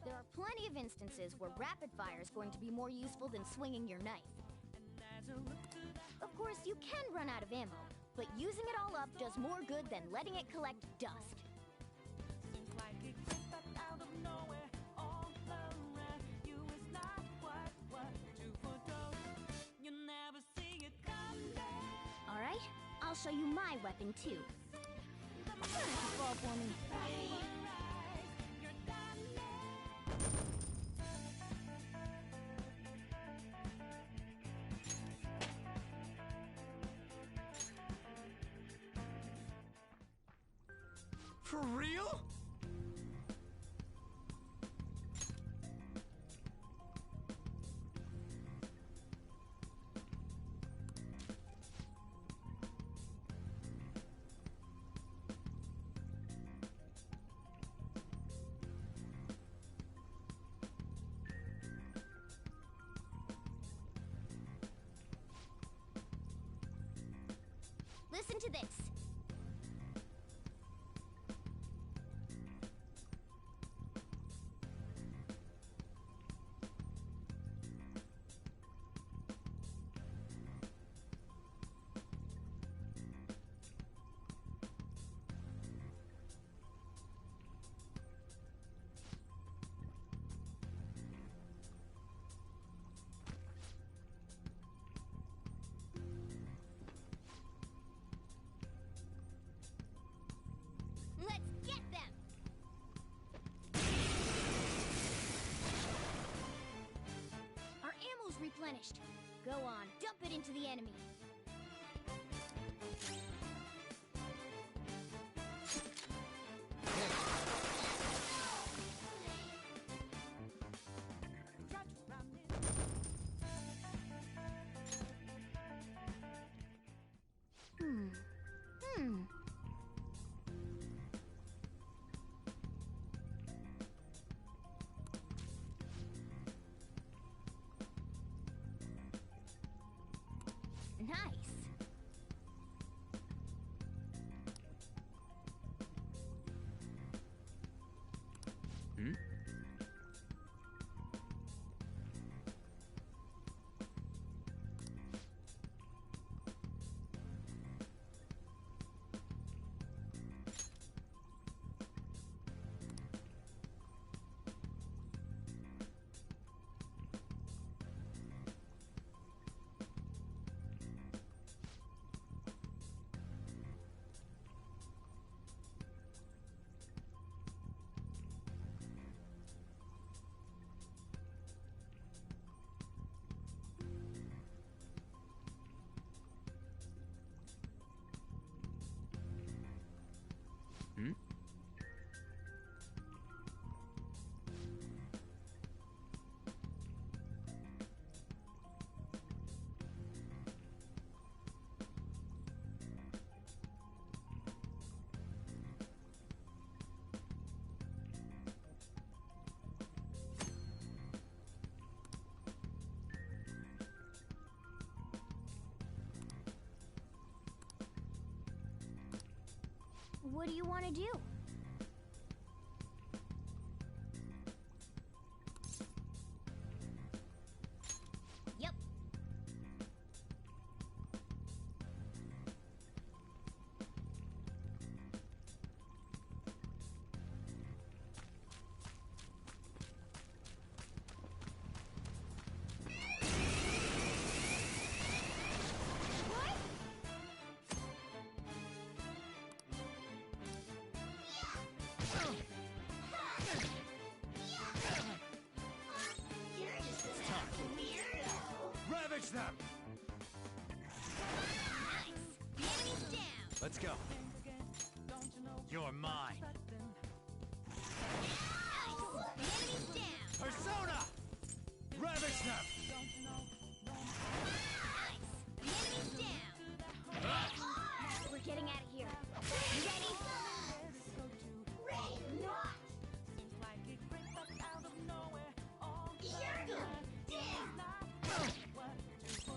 There are plenty of instances where rapid fire is going to be more useful than swinging your knife. Of course, you can run out of ammo, but using it all up does more good than letting it collect dust. All right, I'll show you my weapon too. Fall for me. For real? Listen to this. replenished. Go on, dump it into the enemy. Nice. Hmm? Hmm? What do you want to do? Yep. Ravage them! Let's go. You're mine. Persona! Ravage them! We're getting out of here. You ready?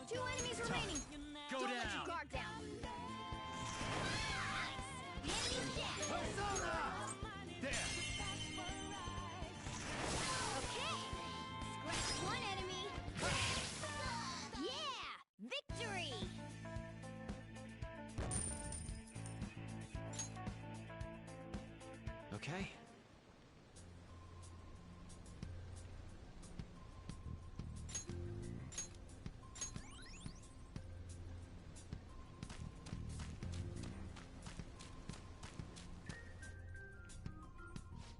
Two enemies remaining. Go Don't down. let your guard down. The enemy's dead. Persona! There. Okay. Scratch one enemy. Yeah! Victory! Okay.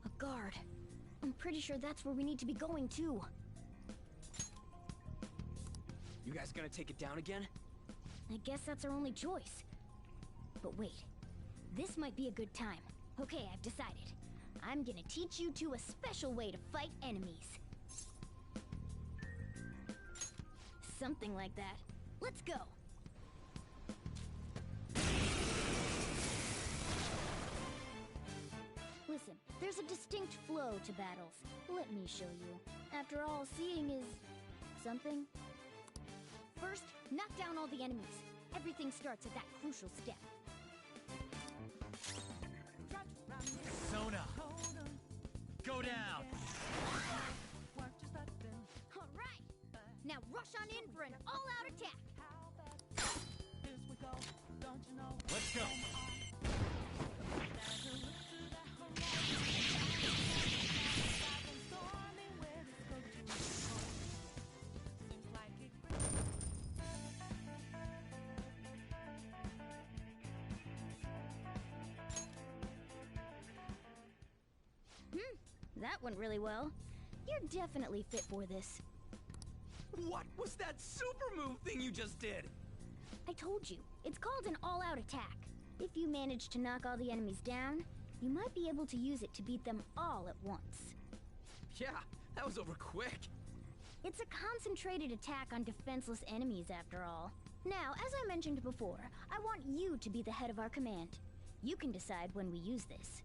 A guard. I'm pretty sure that's where we need to be going too. You guys gonna take it down again? I guess that's our only choice. But wait, this might be a good time. Okay, I've decided. I'm gonna teach you two a special way to fight enemies. Something like that. Let's go! Listen, there's a distinct flow to battles. Let me show you. After all, seeing is... something. First, knock down all the enemies. Everything starts at that crucial step. Persona! Go down! Alright! Now rush on in for an all-out attack! Let's go! That went really well. You're definitely fit for this. What was that super move thing you just did? I told you, it's called an all-out attack. If you manage to knock all the enemies down, you might be able to use it to beat them all at once. Yeah, that was over quick. It's a concentrated attack on defenseless enemies, after all. Now, as I mentioned before, I want you to be the head of our command. You can decide when we use this.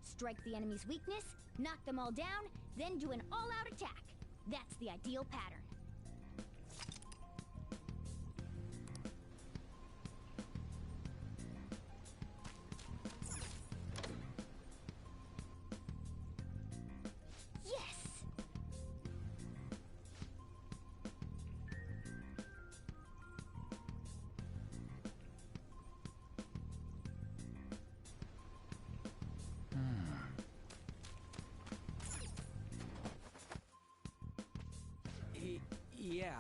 Strike the enemy's weakness, knock them all down, then do an all-out attack. That's the ideal pattern. Yes! Yeah.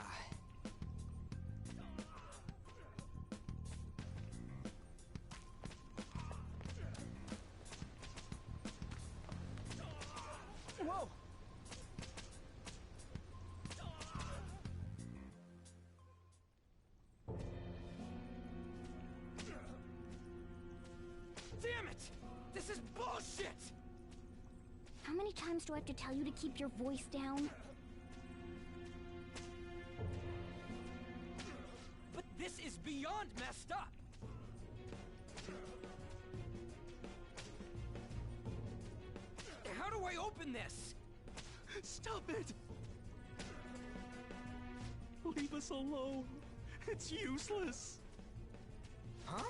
Whoa! Damn it! This is bullshit! How many times do I have to tell you to keep your voice down? But this is beyond messed up! How do I open this? Stop it! Leave us alone. It's useless. Huh?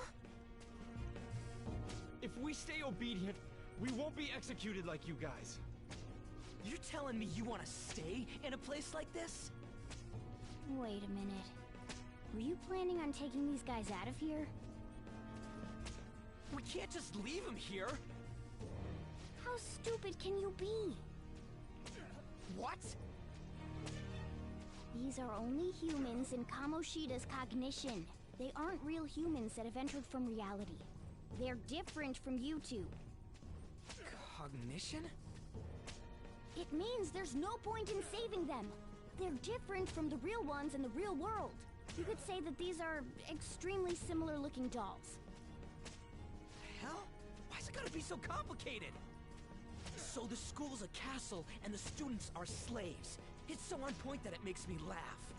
If we stay obedient, we won't be executed like you guys. You're telling me you want to stay in a place like this? Wait a minute. Were you planning on taking these guys out of here? We can't just leave them here. How stupid can you be? What? These are only humans in Kamoshida's cognition. They aren't real humans that have entered from reality. They're different from you two. Cognition? It means there's no point in saving them. They're different from the real ones in the real world. You could say that these are extremely similar looking dolls. Hell? Why's it gotta be so complicated? So the school's a castle and the students are slaves. It's so on point that it makes me laugh.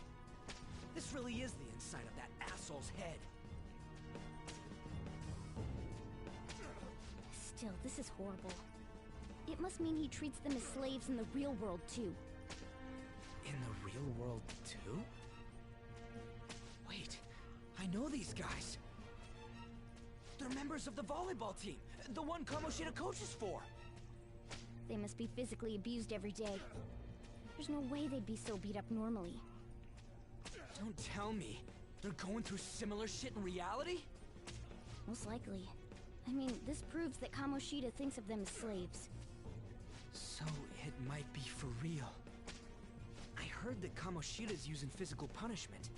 This really is the inside of that asshole's head. Still, this is horrible. It must mean he treats them as slaves in the real world, too. In the real world, too? Wait, I know these guys. They're members of the volleyball team, the one Kamoshida coaches for. They must be physically abused every day. There's no way they'd be so beat up normally. Don't tell me. They're going through similar shit in reality? Most likely. I mean, this proves that Kamoshida thinks of them as slaves. So it might be for real. I heard that Kamoshida's using physical punishment.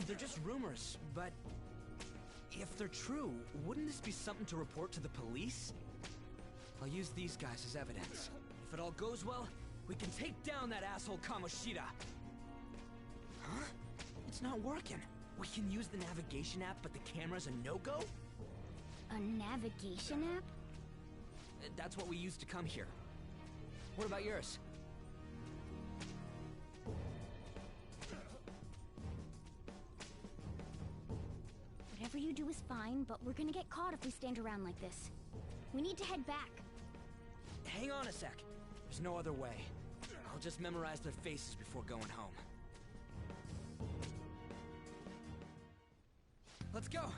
They're just rumors, but if they're true, wouldn't this be something to report to the police? I'll use these guys as evidence. If it all goes well, we can take down that asshole Kamoshida. Huh? It's not working. We can use the navigation app, but the camera's a no-go? A navigation app? That's what we used to come here. What about yours? Whatever you do is fine, but we're gonna get caught if we stand around like this. We need to head back. Hang on a sec. There's no other way. I'll just memorize their faces before going home. Let's go!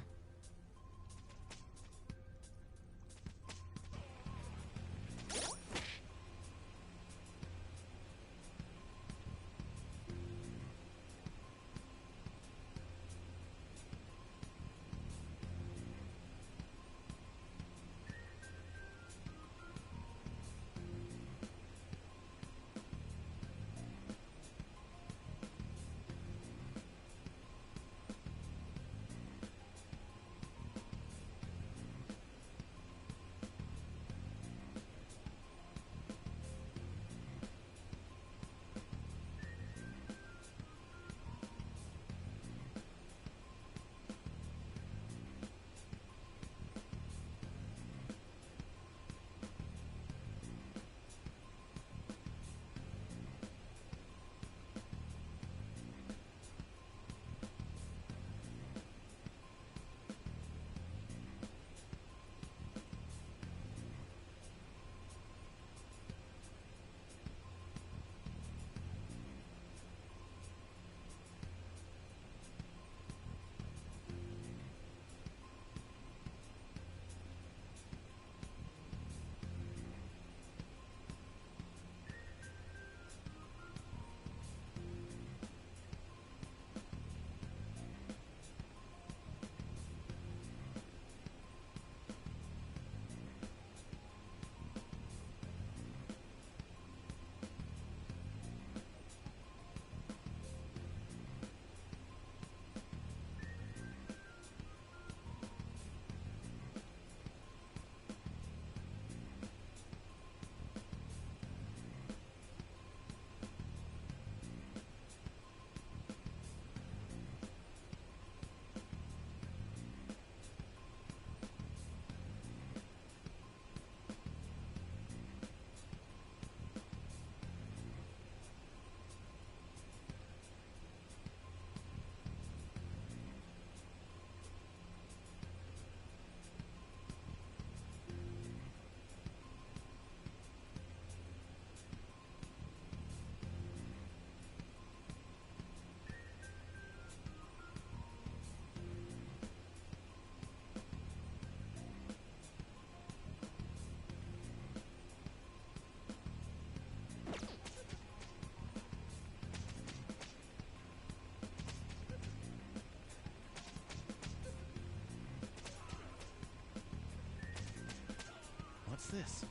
What's this?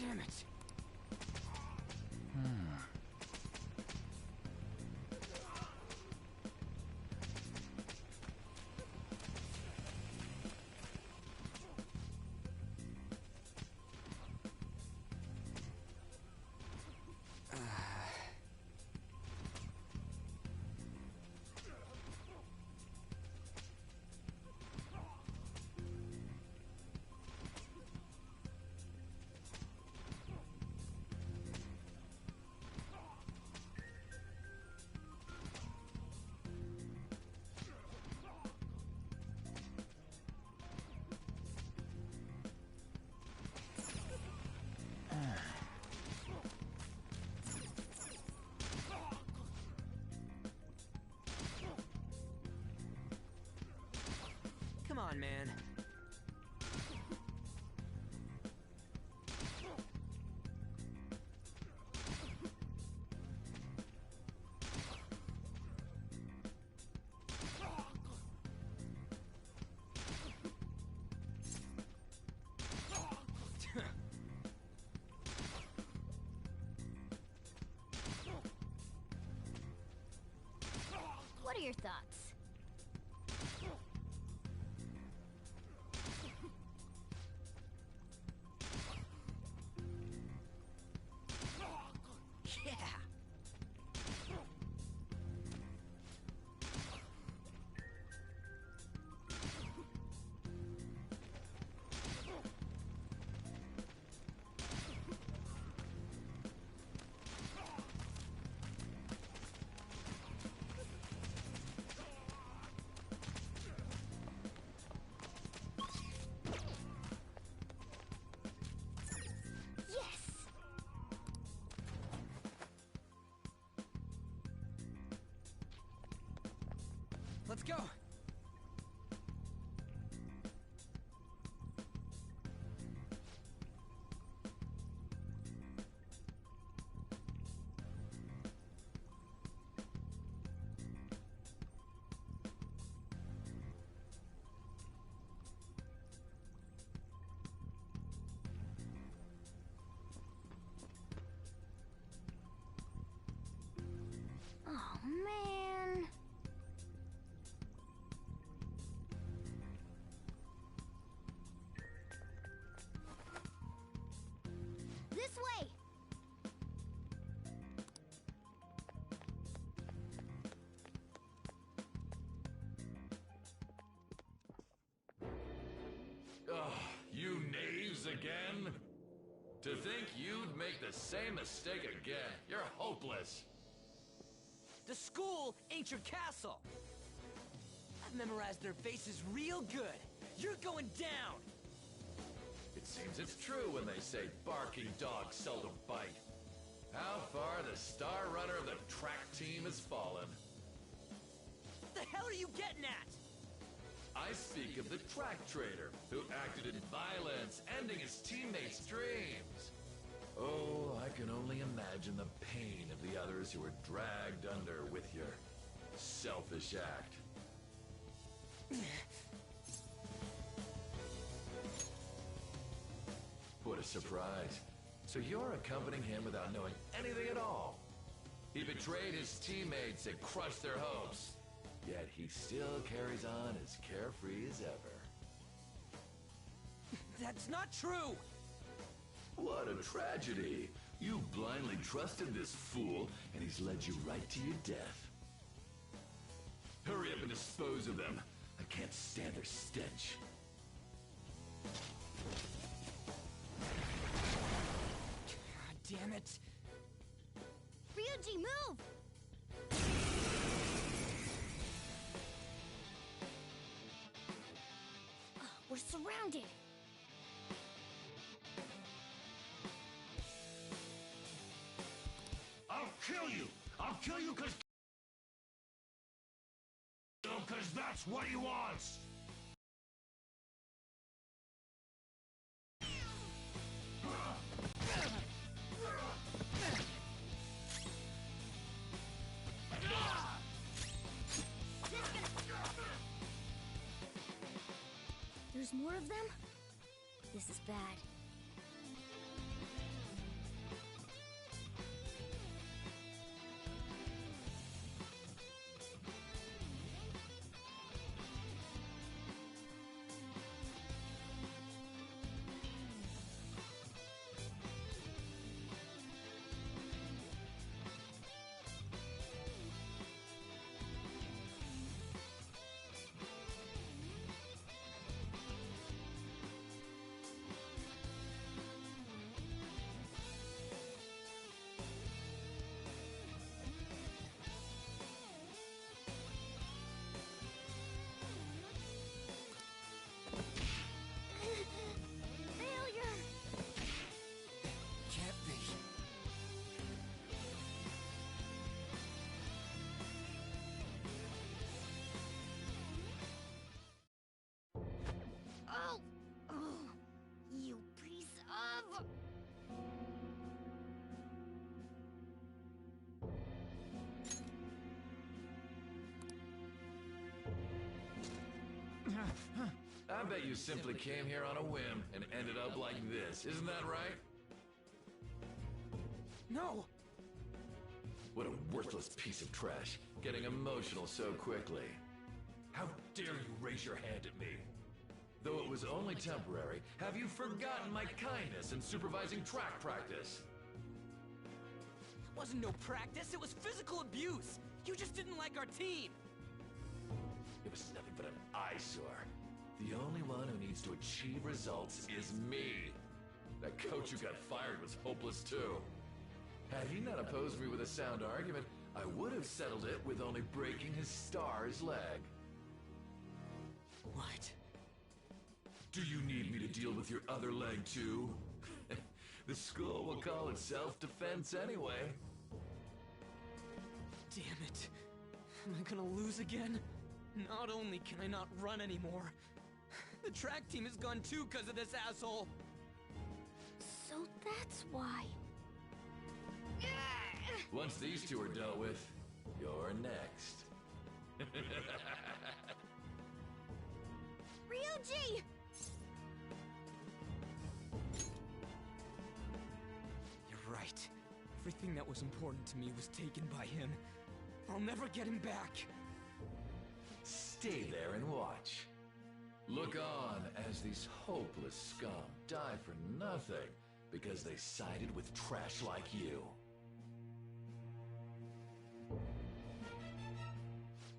Damn it. Come on, man. What are your thoughts? Yeah. Let's go! Oh, man. This way! Ugh, you knaves again? To think you'd make the same mistake again. You're hopeless. The school ain't your castle! I've memorized their faces real good. You're going down! It seems it's true when they say barking dogs seldom bite. How far the star runner of the track team has fallen. What the hell are you getting at? I speak of the track trader who acted in violence, ending his teammates' dreams. Oh, I can only imagine the pain of the others who were dragged under with your selfish act. What a surprise. So you're accompanying him without knowing anything at all. He betrayed his teammates and crushed their hopes. Yet he still carries on as carefree as ever. That's not true! What a tragedy. You blindly trusted this fool, and he's led you right to your death. Hurry up and dispose of them. I can't stand their stench. God damn it. Ryuji, move! We're surrounded! I'll kill you! I'll kill you because that's what he wants! more of them? This is bad. You piece of... I bet you simply came here on a whim and ended up like this, isn't that right? No! What a worthless piece of trash, getting emotional so quickly. How dare you raise your hand at me? Though it was only temporary, have you forgotten my kindness in supervising track practice? It wasn't no practice, it was physical abuse! You just didn't like our team! It was nothing but an eyesore. The only one who needs to achieve results is me. That coach who got fired was hopeless too. Had he not opposed me with a sound argument, I would have settled it with only breaking his star's leg. What? Do you need me to deal with your other leg too? The school will call it self-defense anyway. Damn it. Am I gonna lose again? Not only can I not run anymore, the track team is gone too because of this asshole. So that's why. Once these two are dealt with, you're next. Ryuji! You're right. Everything that was important to me was taken by him. I'll never get him back. Stay there and watch. Look on as these hopeless scum die for nothing because they sided with trash like you.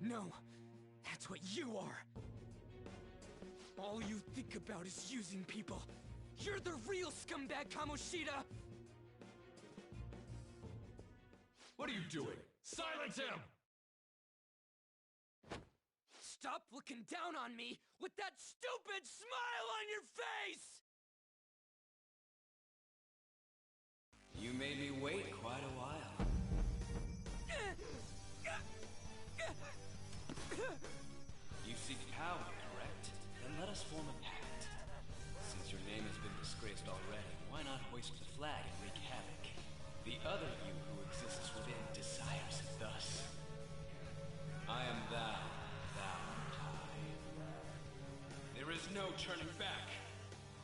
No, that's what you are. All you think about is using people. You're the real scumbag, Kamoshida! What are you doing? Silence him! Stop looking down on me with that stupid smile on your face! You made me wait quite a while. You seek power, correct? Then let us form a pact. Since your name has been disgraced already, why not hoist the flag and wreak havoc? The other you who exists within desires it thus. I am thou, thou art I. There is no turning back.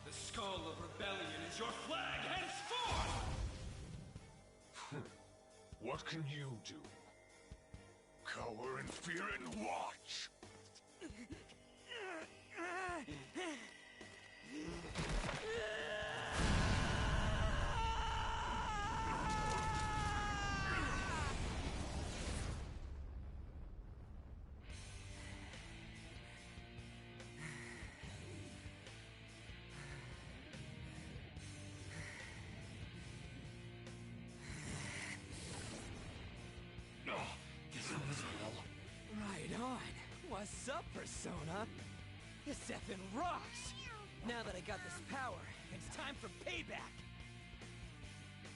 The skull of rebellion is your flag henceforth! What can you do? Cower in fear and watch! Right on. What's up, Persona? This effing rocks! Now that I got this power, it's time for payback!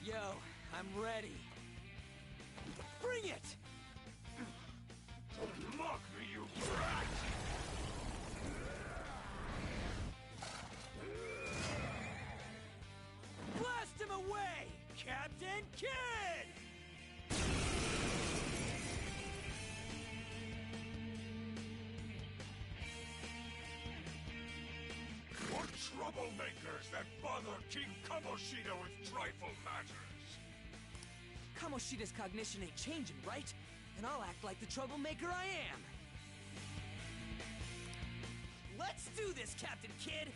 Yo, I'm ready. Bring it! Don't mock me, you brat! Blast him away, Captain Kid! troublemakers that bother King Kamoshida with trifle matters. Kamoshida's cognition ain't changing, right? And I'll act like the troublemaker I am. Let's do this, Captain Kidd!